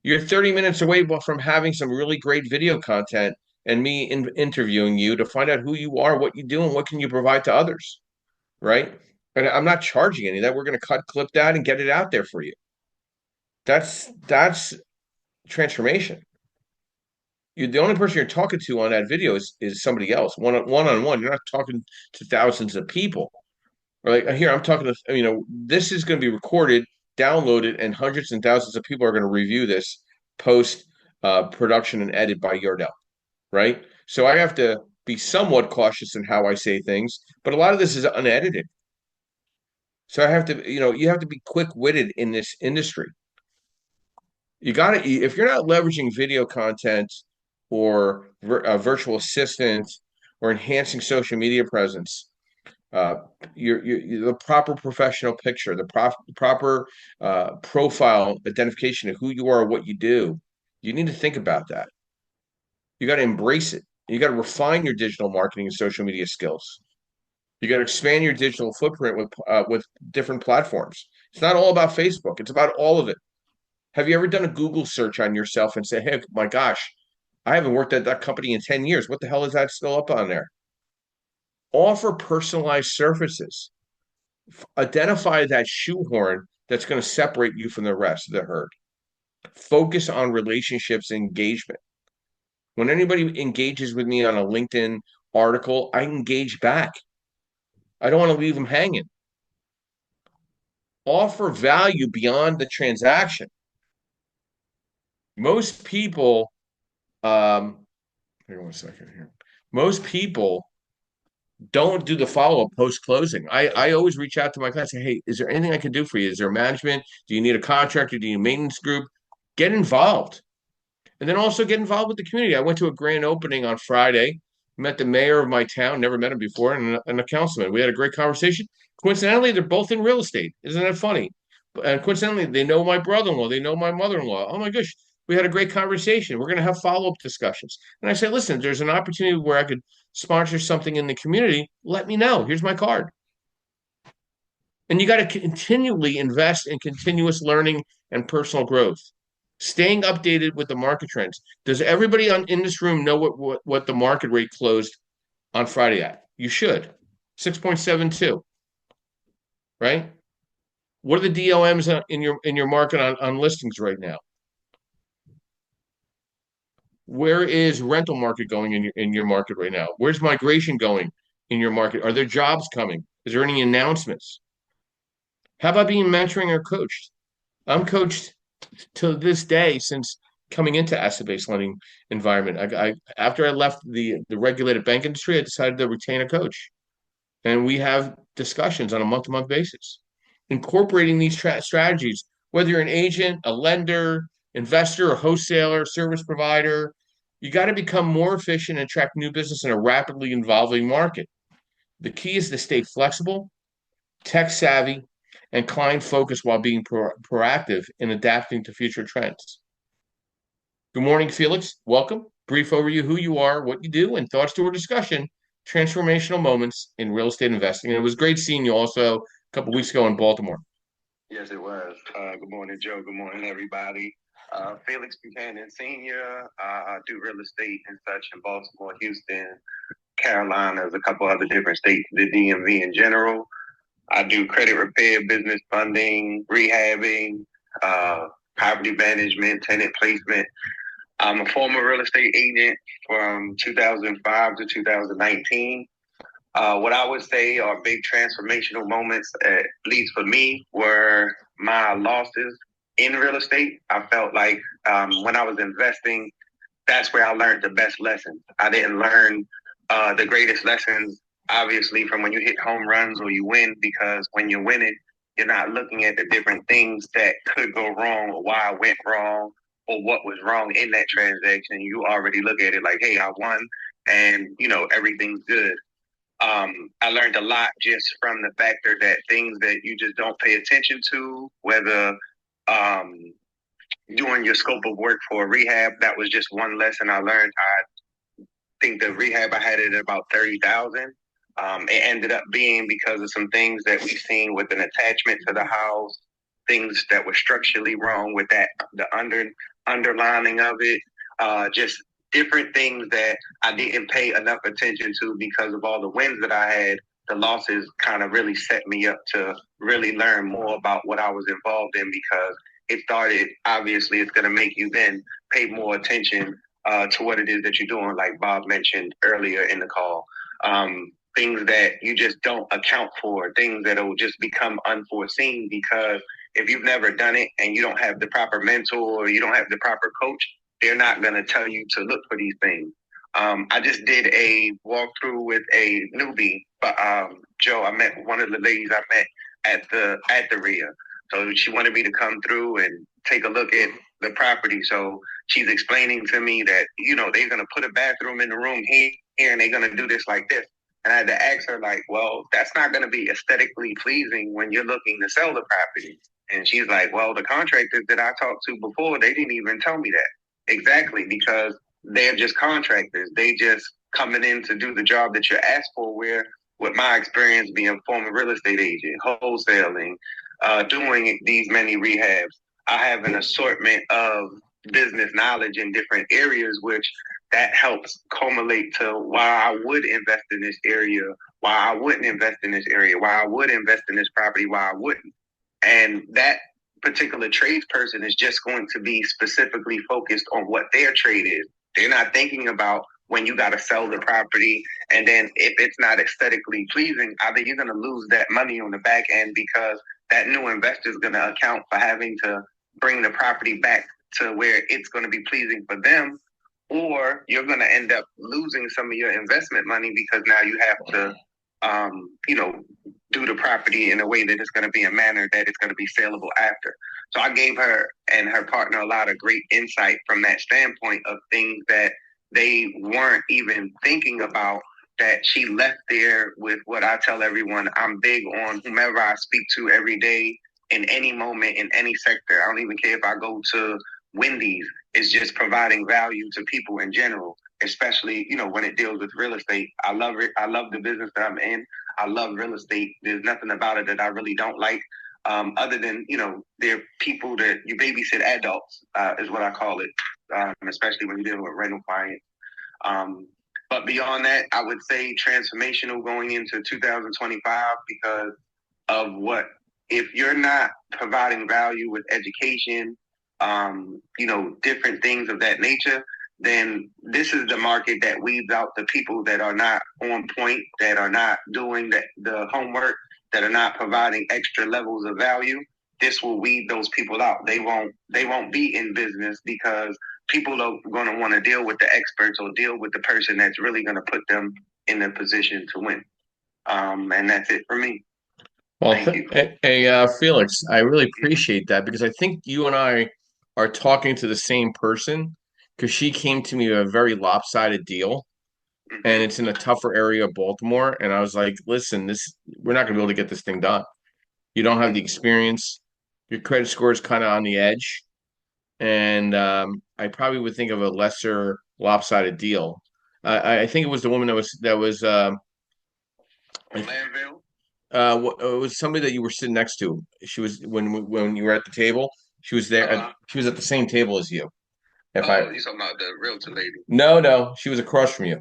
you're 30 minutes away from having some really great video content and me interviewing you to find out who you are, what you do, and what can you provide to others, right? And I'm not charging any of that. We're going to clip that and get it out there for you. That's transformation. The only person you're talking to on that video is somebody else, on one. You're not talking to thousands of people. Or like here, I'm talking to, this is going to be recorded, downloaded, and hundreds and thousands of people are going to review this post production and edit by Yardell, right? So I have to be somewhat cautious in how I say things, but a lot of this is unedited. So I have to, you have to be quick-witted in this industry. You got to, if you're not leveraging video content or virtual assistant or enhancing social media presence, uh, the proper professional picture, the proper profile identification of who you are, what you do, you need to think about that. You got to embrace it. You got to refine your digital marketing and social media skills. You got to expand your digital footprint with different platforms. It's not all about Facebook. It's about all of it. Have you ever done a Google search on yourself and say, hey, my gosh, I haven't worked at that company in 10 years. What the hell is that still up on there? Offer personalized services. Identify that shoehorn that's going to separate you from the rest of the herd. Focus on relationships and engagement. When anybody engages with me on a LinkedIn article, I engage back. I don't want to leave them hanging. Offer value beyond the transaction. Most people, hang on 1 second here. Most people don't do the follow-up post-closing. I always reach out to my clients and say, hey, is there anything I can do for you? Is there management? Do you need a contractor? Do you need a maintenance group? Get involved. And then also get involved with the community. I went to a grand opening on Friday, met the mayor of my town, never met him before, and a councilman. We had a great conversation. Coincidentally, they're both in real estate. Isn't that funny? And coincidentally, they know my brother-in-law. They know my mother-in-law. Oh my gosh, we had a great conversation. We're going to have follow-up discussions. And I said, listen, there's an opportunity where I could sponsor something in the community. Let me know. Here's my card. And you got to continually invest in continuous learning and personal growth. Staying updated with the market trends. Does everybody in this room know what the market rate closed on Friday at? You should. 6.72, right? What are the DOMs in your market on listings right now? Where is rental market going in your market right now? Where's migration going in your market? Are there jobs coming? Is there any announcements? How about being mentoring or coached? I'm coached to this day since coming into asset-based lending environment. After I left the regulated bank industry, I decided to retain a coach, and we have discussions on a month-to-month basis, incorporating these strategies. Whether you're an agent, a lender, investor, a wholesaler, service provider, you got to become more efficient and attract new business in a rapidly evolving market. The key is to stay flexible, tech savvy, and client focused while being proactive in adapting to future trends. Good morning, Felix. Welcome. Brief overview who you are, what you do, and thoughts to our discussion. Transformational moments in real estate investing. And it was great seeing you also a couple weeks ago in Baltimore. Yes, it was. Good morning, Joe. Good morning, everybody. Felix Buchanan Sr. I do real estate and such in Baltimore, Houston, Carolinas, a couple other different states, the DMV in general. I do credit repair, business funding, rehabbing, property management, tenant placement. I'm a former real estate agent from 2005 to 2019. What I would say are big transformational moments, at least for me, were my losses in real estate. I felt like when I was investing, that's where I learned the best lessons. I didn't learn the greatest lessons, obviously, from when you hit home runs or you win, because when you're winning, you're not looking at the different things that could go wrong or why it went wrong or what was wrong in that transaction. You already look at it like, hey, I won and, everything's good. I learned a lot just from the factor that things that you just don't pay attention to, whether doing your scope of work for a rehab, that was just one lesson I learned. I think the rehab I had it at about 30,000. It ended up being because of some things that we've seen with an attachment to the house, things that were structurally wrong with that, the underlining of it, just different things that I didn't pay enough attention to because of all the wins that I had. The losses kind of really set me up to really learn more about what I was involved in, because it started, obviously, it's going to make you then pay more attention to what it is that you're doing, like Bob mentioned earlier in the call. Things that you just don't account for, things that will just become unforeseen, because if you've never done it and you don't have the proper mentor or you don't have the proper coach, they're not going to tell you to look for these things. I just did a walkthrough with a newbie, but Joe, I met one of the ladies I met at the RIA. So she wanted me to come through and take a look at the property. So she's explaining to me that, they're going to put a bathroom in the room here and they're going to do this like this. And I had to ask her, like, well, that's not going to be aesthetically pleasing when you're looking to sell the property. And she's like, well, the contractors that I talked to before, they didn't even tell me that. Exactly, because they're just contractors. They just coming in to do the job that you're asked for, where with my experience being a former real estate agent, wholesaling, doing these many rehabs, I have an assortment of business knowledge in different areas, which that helps culminate to why I would invest in this area, why I wouldn't invest in this area, why I would invest in this property, why I wouldn't. And that particular tradesperson is just going to be specifically focused on what their trade is. They're not thinking about when you got to sell the property, and then if it's not aesthetically pleasing, either you're going to lose that money on the back end because that new investor is going to account for having to bring the property back to where it's going to be pleasing for them, or you're going to end up losing some of your investment money because now you have to, do the property in a way that it's going to be a manner that it's going to be saleable after. So I gave her and her partner a lot of great insight from that standpoint of things that they weren't even thinking about, that she left there with what I tell everyone. I'm big on whomever I speak to every day in any moment, in any sector. I don't even care if I go to Wendy's. It's just providing value to people in general, especially, when it deals with real estate. I love it. I love the business that I'm in. I love real estate. There's nothing about it that I really don't like. Other than, there are people that you babysit adults, is what I call it, especially when you're dealing with rental clients. But beyond that, I would say transformational going into 2025, because of if you're not providing value with education, different things of that nature, then this is the market that weeds out the people that are not on point, that are not doing the homework, that are not providing extra levels of value. This will weed those people out. They won't be in business because people are going to want to deal with the experts or deal with the person that's really going to put them in a position to win. And that's it for me. Well, hey, Felix, I really appreciate that, because I think you and I are talking to the same person, because she came to me with a very lopsided deal, and it's in a tougher area of Baltimore. And I was like, listen, we're not going to be able to get this thing done. You don't have the experience. Your credit score is kind of on the edge. And I probably would think of a lesser lopsided deal. I think it was the woman Landville? It was somebody that you were sitting next to. She was when you were at the table. She was there. She was at the same table as you. You talking about the realtor lady? No, she was across from you.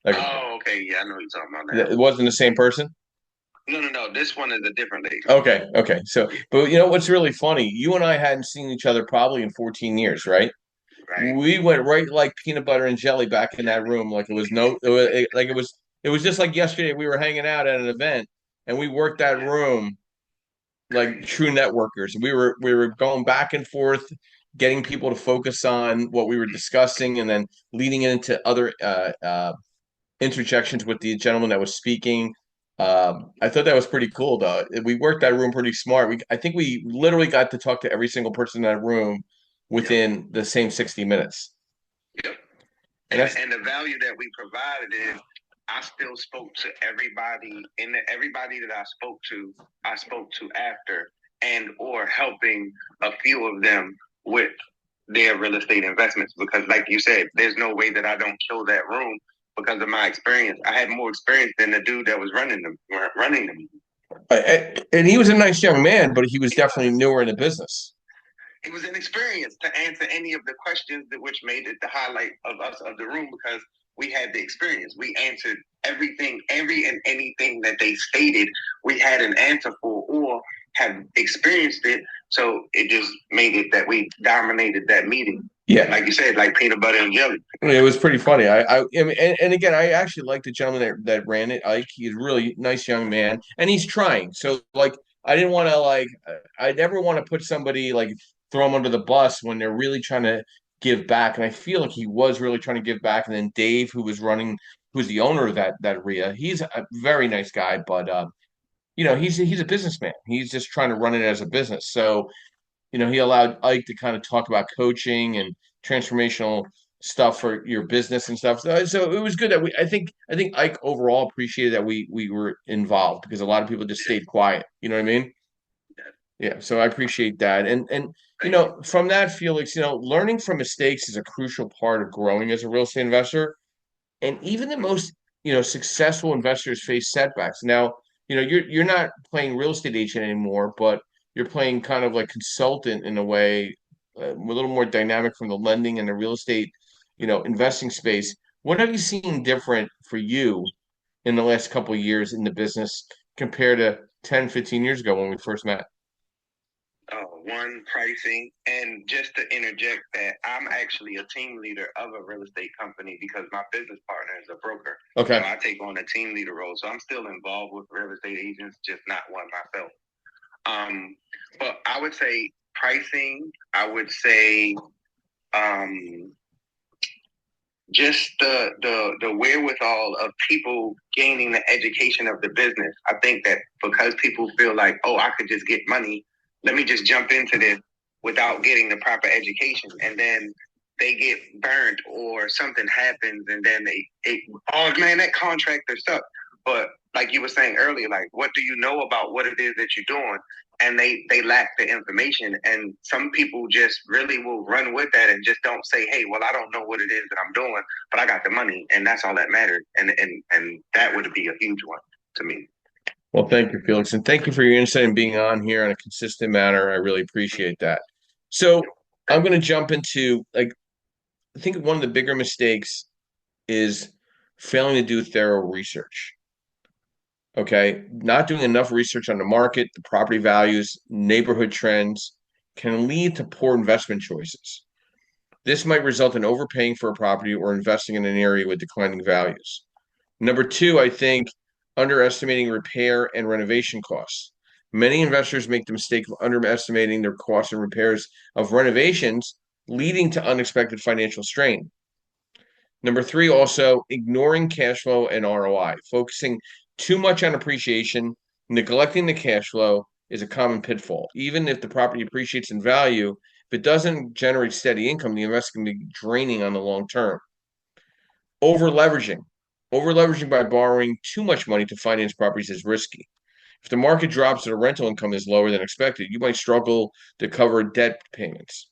Okay, yeah, I know you're talking about that. It wasn't the same person? No. This one is a different lady. Okay. So, but what's really funny? You and I hadn't seen each other probably in 14 years, right? Right. We went right like peanut butter and jelly back in that room, like it was just like yesterday. We were hanging out at an event, and we worked that room like true networkers. We were going back and forth, getting people to focus on what we were discussing, and then leading it into other interjections with the gentleman that was speaking. I thought that was pretty cool, though. We worked that room pretty smart. I think we literally got to talk to every single person in that room within the same 60 minutes. Yep. And the value that we provided is, I still spoke to everybody, and everybody that I spoke to after, and or helping a few of them with their real estate investments, because like you said, there's no way that I don't kill that room because of my experience. I had more experience than the dude that was running them. And he was a nice young man, but he was definitely newer in the business. He was inexperienced to answer any of the questions that which made it the highlight of us of the room, because we had the experience. We answered everything, every and anything that they stated. We had an answer for, or have experienced it. So it just made it that we dominated that meeting. Yeah, like you said, like peanut butter and jelly. It was pretty funny. And again, I actually like the gentleman that ran it. Ike, he's a really nice young man, and he's trying. So like, I didn't want to I never want to put somebody like throw them under the bus when they're really trying to give back. And I feel like he was really trying to give back. And then Dave, who's the owner of that RIA, he's a very nice guy, but he's a businessman. He's just trying to run it as a business. So he allowed Ike to kind of talk about coaching and transformational stuff for your business and stuff. So it was good that I think Ike overall appreciated that we were involved, because a lot of people just stayed quiet. You know what I mean? Yeah. So I appreciate that. And from that, Felix, learning from mistakes is a crucial part of growing as a real estate investor. And even the most successful investors face setbacks. Now, you're not playing real estate agent anymore, but you're playing kind of like consultant in a way, a little more dynamic from the lending and the real estate, investing space. What have you seen different for you in the last couple of years in the business compared to 10, 15 years ago when we first met? One, pricing. And just to interject that I'm actually a team leader of a real estate company because my business partner is a broker. Okay. So I take on a team leader role. So I'm still involved with real estate agents, just not one myself. But I would say pricing. I would say just the wherewithal of people gaining the education of the business. I think that because people feel like, oh, I could just get money, let me just jump into this without getting the proper education, and then they get burnt or something happens, and then oh man, that contractor sucked. But like you were saying earlier, like, what do you know about what it is that you're doing? And they lack the information, and some people just really will run with that and just don't say, hey, well, I don't know what it is that I'm doing, but I got the money, and that's all that mattered. And that would be a huge one to me. Well, thank you, Felix, and thank you for your insight and being on here in a consistent manner. I really appreciate that. So I'm going to jump into, like, I think one of the bigger mistakes is failing to do thorough research. Okay, not doing enough research on the market, the property values, neighborhood trends can lead to poor investment choices. This might result in overpaying for a property or investing in an area with declining values. Number two, I think underestimating repair and renovation costs. Many investors make the mistake of underestimating their costs and repairs of renovations, leading to unexpected financial strain. Number three, also ignoring cash flow and ROI. Focusing too much on appreciation, neglecting the cash flow is a common pitfall. Even if the property appreciates in value, if it doesn't generate steady income, the investment can be draining on the long term. Over leveraging. Over leveraging by borrowing too much money to finance properties is risky. If the market drops and the rental income is lower than expected, you might struggle to cover debt payments.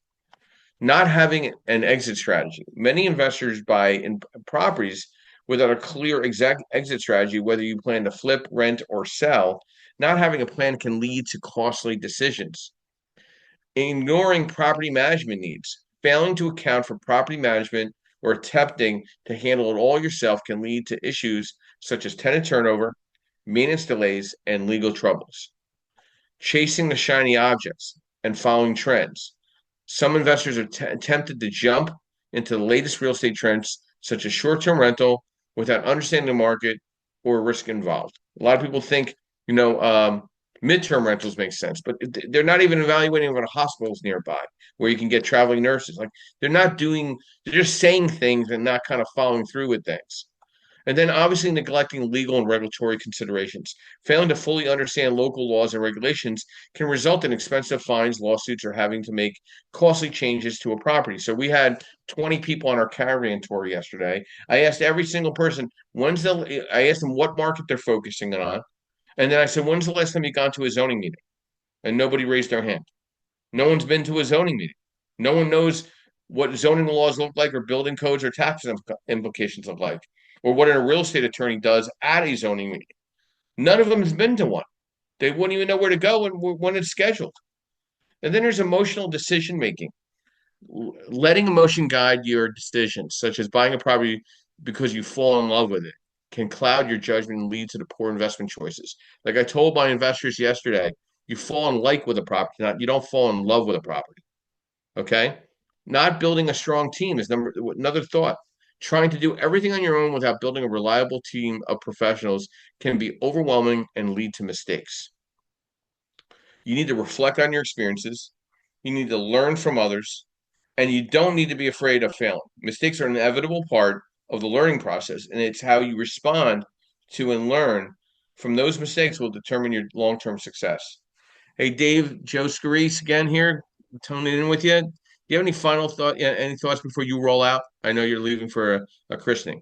Not having an exit strategy. Many investors buy in properties without a clear exact exit strategy, whether you plan to flip, rent, or sell. Not having a plan can lead to costly decisions. Ignoring property management needs. Failing to account for property management or attempting to handle it all yourself can lead to issues such as tenant turnover, maintenance delays, and legal troubles. Chasing the shiny objects and following trends. Some investors are tempted to jump into the latest real estate trends, such as short-term rental, without understanding the market or risk involved. A lot of people think, midterm rentals make sense, but they're not even evaluating what hospitals nearby where you can get traveling nurses. Like, they're just saying things and not kind of following through with things. And then obviously neglecting legal and regulatory considerations. Failing to fully understand local laws and regulations can result in expensive fines, lawsuits, or having to make costly changes to a property. So we had 20 people on our caravan tour yesterday. I asked every single person, I asked them what market they're focusing on. And then I said, when's the last time you gone to a zoning meeting? And nobody raised their hand. No one's been to a zoning meeting. No one knows what zoning laws look like, or building codes or tax implications look like, or what a real estate attorney does at a zoning meeting. None of them has been to one. They wouldn't even know where to go when it's scheduled. And then there's emotional decision making. Letting emotion guide your decisions, such as buying a property because you fall in love with it, can cloud your judgment and lead to the poor investment choices. Like I told my investors yesterday, you fall in like with a property, not you don't fall in love with a property. Okay. Not building a strong team is another thought. Trying to do everything on your own without building a reliable team of professionals can be overwhelming and lead to mistakes. You need to reflect on your experiences. You need to learn from others, and you don't need to be afraid of failing. Mistakes are an inevitable part of the learning process, and it's how you respond to and learn from those mistakes will determine your long-term success. Hey, Dave, Joe Scarice again here, tuning in with you. Do you have any final thought? Yeah, any thoughts before you roll out? I know you're leaving for a christening.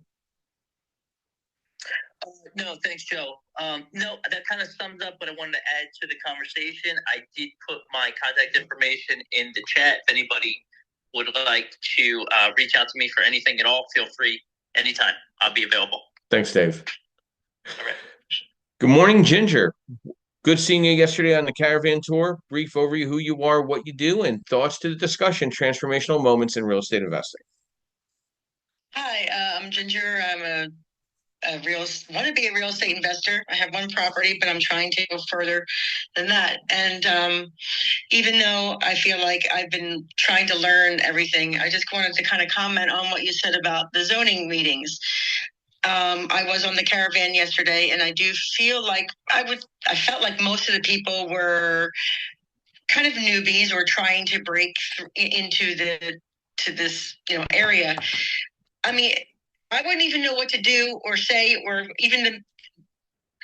No, thanks, Joe. No, that kind of sums up what I wanted to add to the conversation. I did put my contact information in the chat. If anybody would like to reach out to me for anything at all, feel free anytime. I'll be available. Thanks, Dave. All right. Good morning, Ginger. Good seeing you yesterday on the caravan tour. Brief overview who you are, what you do, and thoughts to the discussion, transformational moments in real estate investing. Hi, I'm Ginger. I'm want to be a real estate investor. I have one property, but I'm trying to go further than that. And even though I feel like I've been trying to learn everything, I just wanted to kind of comment on what you said about the zoning meetings. I was on the caravan yesterday, and I do feel like I felt like most of the people were kind of newbies or trying to break into this area. I mean, I wouldn't even know what to do or say or even to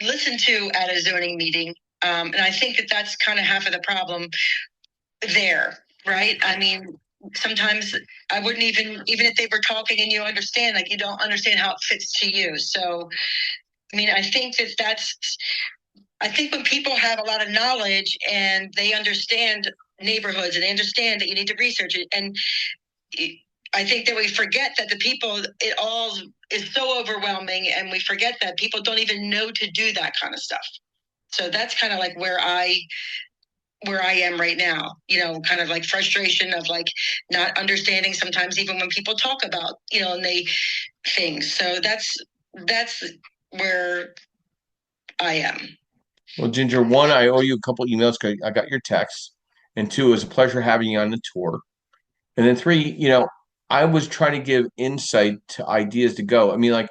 listen to at a zoning meeting. And I think that that's kind of half of the problem there, right? I mean, sometimes I wouldn't even if they were talking and you understand, like you don't understand how it fits to you. So, I mean, I think when people have a lot of knowledge and they understand neighborhoods and they understand that you need to research it, and I think that we forget that it all is so overwhelming, and we forget that people don't even know to do that kind of stuff. So that's kind of like where I am right now, kind of like frustration of like not understanding sometimes even when people talk about, and things. So that's where I am. Well, Ginger, one, I owe you a couple emails because I got your text. And two, it was a pleasure having you on the tour. And then three, I was trying to give insight to ideas to go. I mean, like,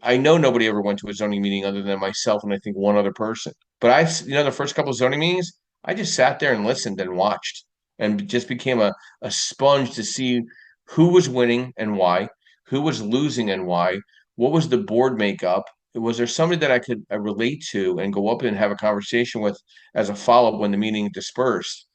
I know nobody ever went to a zoning meeting other than myself and I think one other person. But the first couple of zoning meetings, I just sat there and listened and watched and just became a sponge to see who was winning and why, who was losing and why, what was the board makeup. Was there somebody that I could relate to and go up and have a conversation with as a follow-up when the meeting dispersed?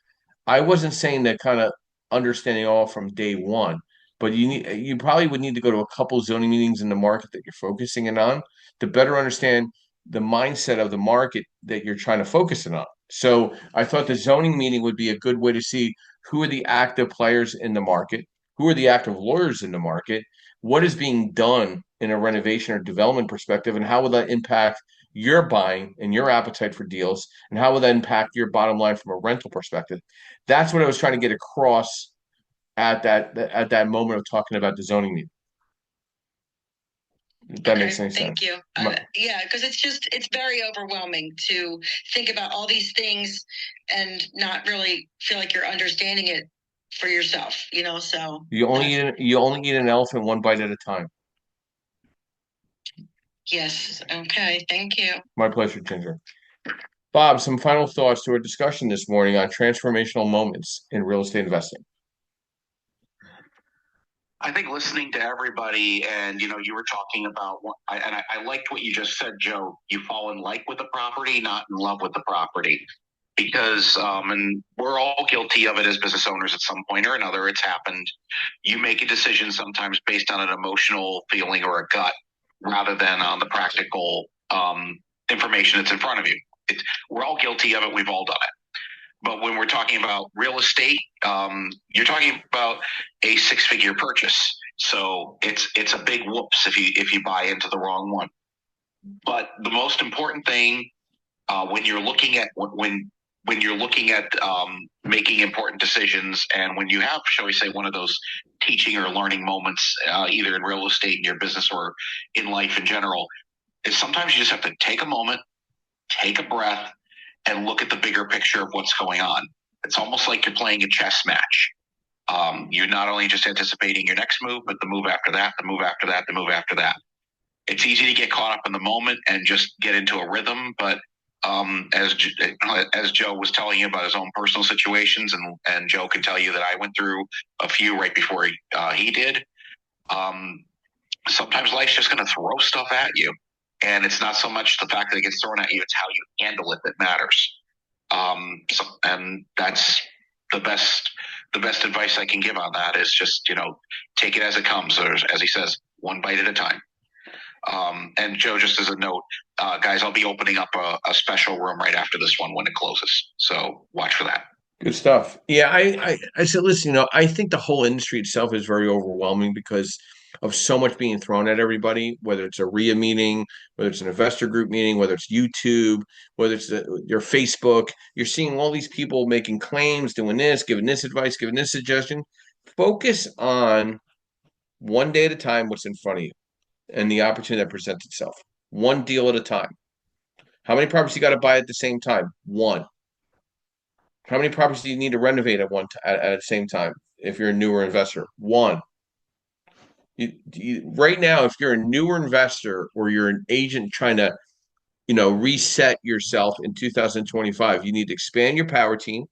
I wasn't saying that kind of understanding all from day one, but you probably would need to go to a couple zoning meetings in the market that you're focusing in on to better understand the mindset of the market that you're trying to focus in on. So I thought the zoning meeting would be a good way to see who are the active players in the market, who are the active lawyers in the market, what is being done in a renovation or development perspective, and how will that impact your buying and your appetite for deals, and how will that impact your bottom line from a rental perspective. That's what I was trying to get across at that moment of talking about the zoning meeting. If that makes any sense. Thank you. Yeah, because it's very overwhelming to think about all these things and not really feel like you're understanding it for yourself, so. You only eat an elephant one bite at a time. Yes. Okay. Thank you. My pleasure, Ginger. Bob, some final thoughts to our discussion this morning on transformational moments in real estate investing. I think listening to everybody, and you were talking about, I liked what you just said, Joe. You fall in like with the property, not in love with the property, because and we're all guilty of it as business owners at some point or another. It's happened. You make a decision sometimes based on an emotional feeling or a gut, rather than on the practical information that's in front of you. We're all guilty of it. We've all done it. But when we're talking about real estate, you're talking about a six-figure purchase. So it's a big whoops if you buy into the wrong one. But the most important thing when you're looking at making important decisions, and when you have, shall we say, one of those teaching or learning moments, either in real estate, in your business, or in life in general, is sometimes you just have to take a moment, take a breath, and look at the bigger picture of what's going on. It's almost like you're playing a chess match. You're not only just anticipating your next move, but the move after that, the move after that, the move after that. It's easy to get caught up in the moment and just get into a rhythm, but as Joe was telling you about his own personal situations, and Joe can tell you that I went through a few right before he did. Sometimes life's just going to throw stuff at you, and it's not so much the fact that it gets thrown at you; it's how you handle it that matters. And that's the best advice I can give on that is just take it as it comes, or as he says, one bite at a time. And Joe, just as a note, guys, I'll be opening up a special room right after this one when it closes. So watch for that. Good stuff. Yeah, I said, listen, I think the whole industry itself is very overwhelming because of so much being thrown at everybody, whether it's a RIA meeting, whether it's an investor group meeting, whether it's YouTube, whether it's your Facebook. You're seeing all these people making claims, doing this, giving this advice, giving this suggestion. Focus on one day at a time what's in front of you and the opportunity that presents itself. One deal at a time. How many properties you got to buy at the same time? One. How many properties do you need to renovate at the same time if you're a newer investor? One. Right now, if you're a newer investor or you're an agent trying to, reset yourself in 2025, you need to expand your power team.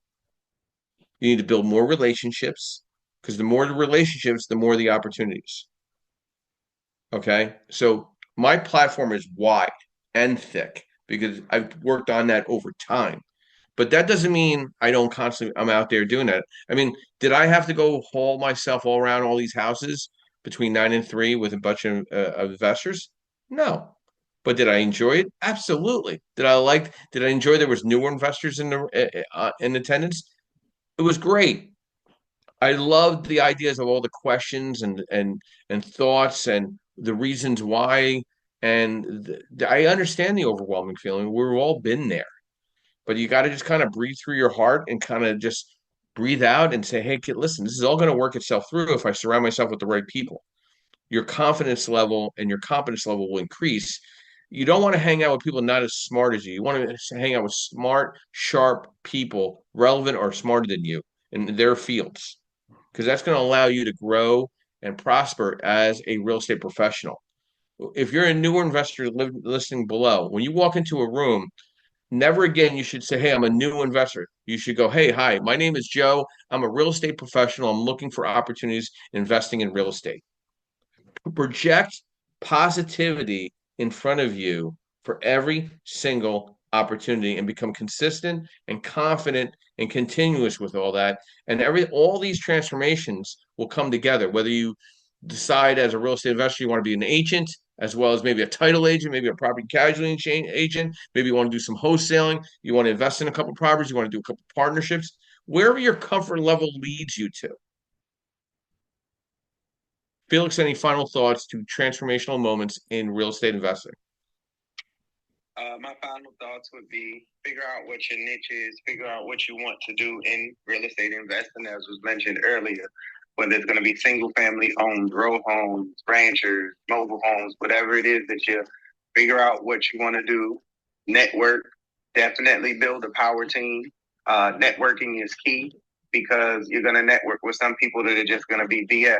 You need to build more relationships because the more the relationships, the more the opportunities. Okay. So my platform is wide and thick because I've worked on that over time. But that doesn't mean I'm out there doing that. I mean, did I have to go haul myself all around all these houses between 9 and 3 with a bunch of investors? No. But did I enjoy it? Absolutely. Did I enjoy there was newer investors in attendance? It was great. I loved the ideas of all the questions and thoughts and the reasons why. And I understand the overwhelming feeling. We've all been there, but you got to just kind of breathe through your heart and kind of just breathe out and say, hey, kid, listen, this is all going to work itself through if I surround myself with the right people. Your confidence level and your competence level will increase. You don't want to hang out with people not as smart as you. You want to hang out with smart, sharp people, relevant or smarter than you in their fields, because that's going to allow you to grow and prosper as a real estate professional. If you're a newer investor listening below, when you walk into a room, never again you should say, hey, I'm a new investor. You should go, hey, hi, my name is Joe. I'm a real estate professional. I'm looking for opportunities investing in real estate. Project positivity in front of you for every single opportunity and become consistent and confident and continuous with all that. And all these transformations will come together, whether you decide as a real estate investor you want to be an agent, as well as maybe a title agent, maybe a property casualty agent, maybe you want to do some wholesaling, you want to invest in a couple of properties, you want to do a couple of partnerships, wherever your comfort level leads you to. Felix, any final thoughts to transformational moments in real estate investing? My final thoughts would be figure out what your niche is, figure out what you want to do in real estate investing, as was mentioned earlier, whether it's going to be single family homes, row homes, ranchers, mobile homes, whatever it is that you figure out what you want to do. Network, definitely build a power team. Networking is key because you're going to network with some people that are just going to be BS.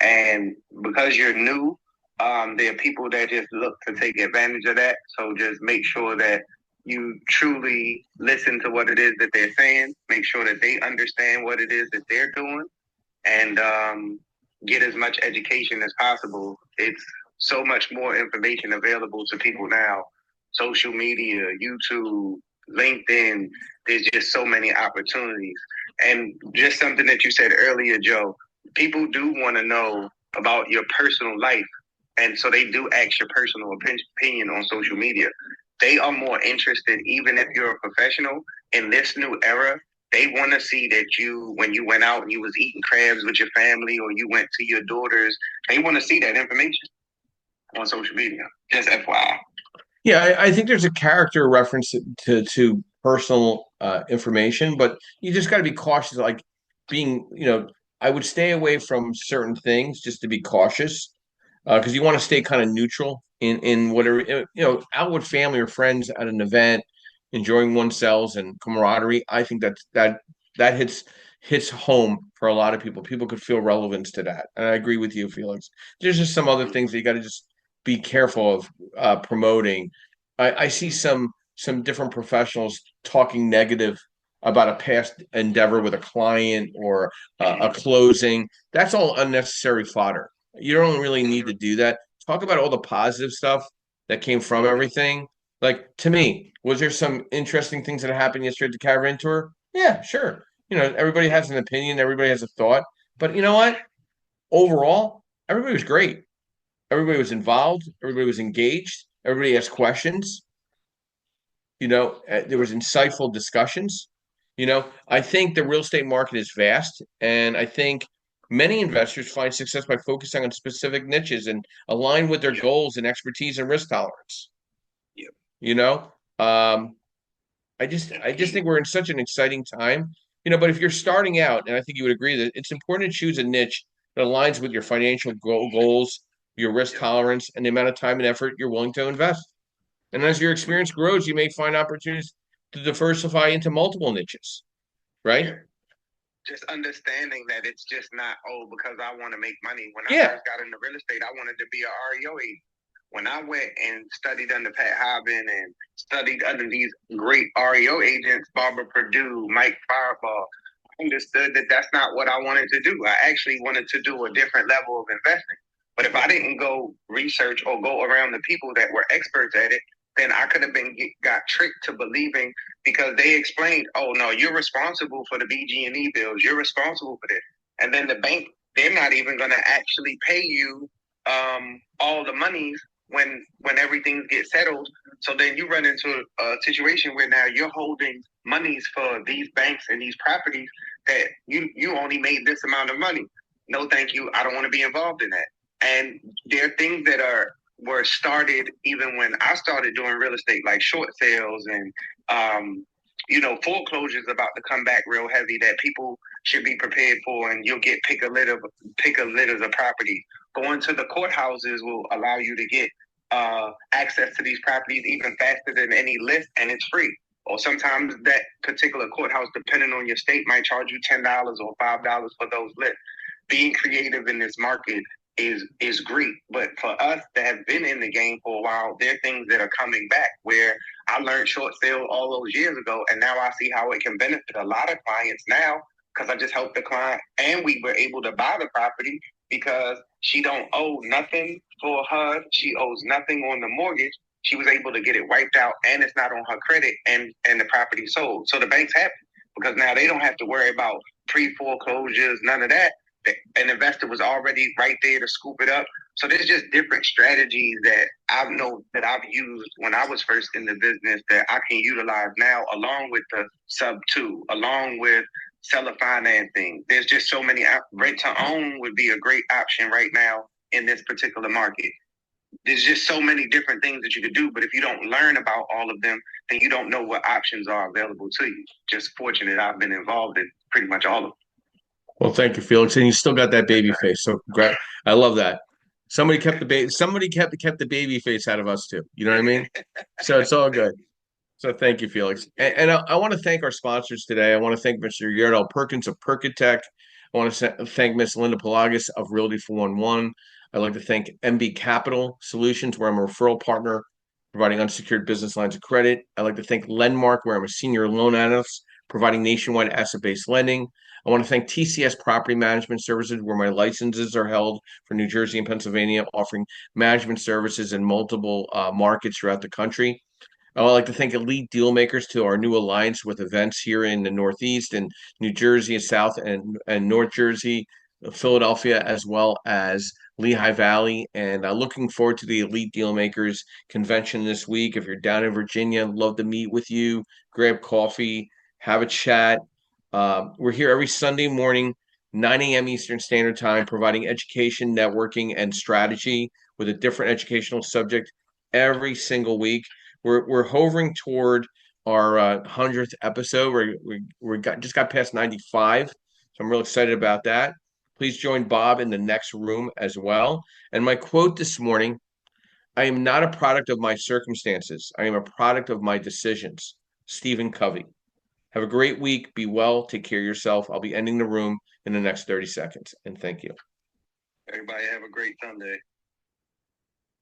And because you're new, there are people that just look to take advantage of that. So just make sure that you truly listen to what it is that they're saying. Make sure that they understand what it is that they're doing, and get as much education as possible. It's so much more information available to people now. Social media, YouTube, LinkedIn, there's just so many opportunities. And just something that you said earlier, Joe, people do want to know about your personal life. And so they do ask your personal opinion on social media. They are more interested, even if you're a professional in this new era, They want to see that when you went out and you was eating crabs with your family, or you went to your daughter's, they want to see that information on social media. Just FYI. Yeah, I think there's a character reference to personal information, but you just got to be cautious. Like being, I would stay away from certain things just to be cautious, because you want to stay kind of neutral in whatever, out with family or friends at an event, enjoying oneself and camaraderie. I think that hits home for a lot of people. People could feel relevance to that, and I agree with you, Felix. There's just some other things that you got to just be careful of promoting. I see some different professionals talking negative about a past endeavor with a client or a closing. That's all unnecessary fodder. You don't really need to do that. Talk about all the positive stuff that came from everything. Like to me, was there some interesting things that happened yesterday at the caravan tour? Yeah, sure. Everybody has an opinion, everybody has a thought, but you know what? Overall, everybody was great. Everybody was involved. Everybody was engaged. Everybody asked questions. There was insightful discussions. I think the real estate market is vast, and I think many investors find success by focusing on specific niches and align with their goals and expertise and risk tolerance. Yep. You know, um, I just think we're in such an exciting time. But if you're starting out, and I think you would agree that it's important to choose a niche that aligns with your financial goals, your risk tolerance, and the amount of time and effort you're willing to invest. And as your experience grows, you may find opportunities to diversify into multiple niches, right? Just understanding that it's just not, because I want to make money. When I Yeah. first got into real estate, I wanted to be an REO agent. When I went and studied under Pat Hobben and studied under these great REO agents, Barbara Purdue, Mike Fireball, I understood that that's not what I wanted to do. I actually wanted to do a different level of investing. But if I didn't go research or go around the people that were experts at it, then I could have got tricked to believing, because they explained, oh no, you're responsible for the BG&E bills, you're responsible for this, and then the bank, they're not even going to actually pay you all the monies when everything gets settled. So then you run into a situation where now you're holding monies for these banks and these properties that you only made this amount of money. No, thank you. I don't want to be involved in that. And there are things that were started even when I started doing real estate, like short sales and foreclosures about to come back real heavy, that people should be prepared for, and you'll get pick a litter of property. Going to the courthouses will allow you to get access to these properties even faster than any list, and it's free. Or sometimes that particular courthouse, depending on your state, might charge you $10 or $5 for those lists. Being creative in this market is great, but for us that have been in the game for a while, there are things that are coming back where I learned short sale all those years ago, and now I see how it can benefit a lot of clients now, because I just helped the client and we were able to buy the property because she don't owe nothing for her. She owes nothing on the mortgage. She was able to get it wiped out, and it's not on her credit, and the property sold. So the bank's happy because now they don't have to worry about pre-foreclosures, none of that. An investor was already right there to scoop it up. So there's just different strategies that I know that I've used when I was first in the business that I can utilize now, along with the sub two, along with seller financing. There's just so many. Rent to own would be a great option right now in this particular market. There's just so many different things that you could do, but if you don't learn about all of them, then you don't know what options are available to you. Just fortunate I've been involved in pretty much all of them. Well, thank you, Felix, and you still got that baby face. So great. I love that. Somebody kept the baby. Somebody kept the baby face out of us too. You know what I mean? So it's all good. So thank you, Felix. And I want to thank our sponsors today. I want to thank Mr. Yardell Perkins of Perkatech. I want to thank Ms. Linda Pelagas of Realty 411. I'd like to thank MB Capital Solutions, where I'm a referral partner providing unsecured business lines of credit. I'd like to thank Lendmark, where I'm a senior loan analyst providing nationwide asset-based lending. I want to thank TCS Property Management Services, where my licenses are held for New Jersey and Pennsylvania, offering management services in multiple markets throughout the country. I would like to thank Elite Dealmakers to our new alliance with events here in the Northeast and New Jersey and South and North Jersey, Philadelphia, as well as Lehigh Valley. And looking forward to the Elite Dealmakers convention this week. If you're down in Virginia, I'd love to meet with you, grab coffee, have a chat. We're here every Sunday morning, 9 a.m. Eastern Standard Time, providing education, networking, and strategy with a different educational subject every single week. We're hovering toward our 100th episode. Just got past 95, so I'm real excited about that. Please join Bob in the next room as well. And my quote this morning: I am not a product of my circumstances. I am a product of my decisions. Stephen Covey. Have a great week. Be well. Take care of yourself. I'll be ending the room in the next 30 seconds. And thank you. Everybody have a great Sunday.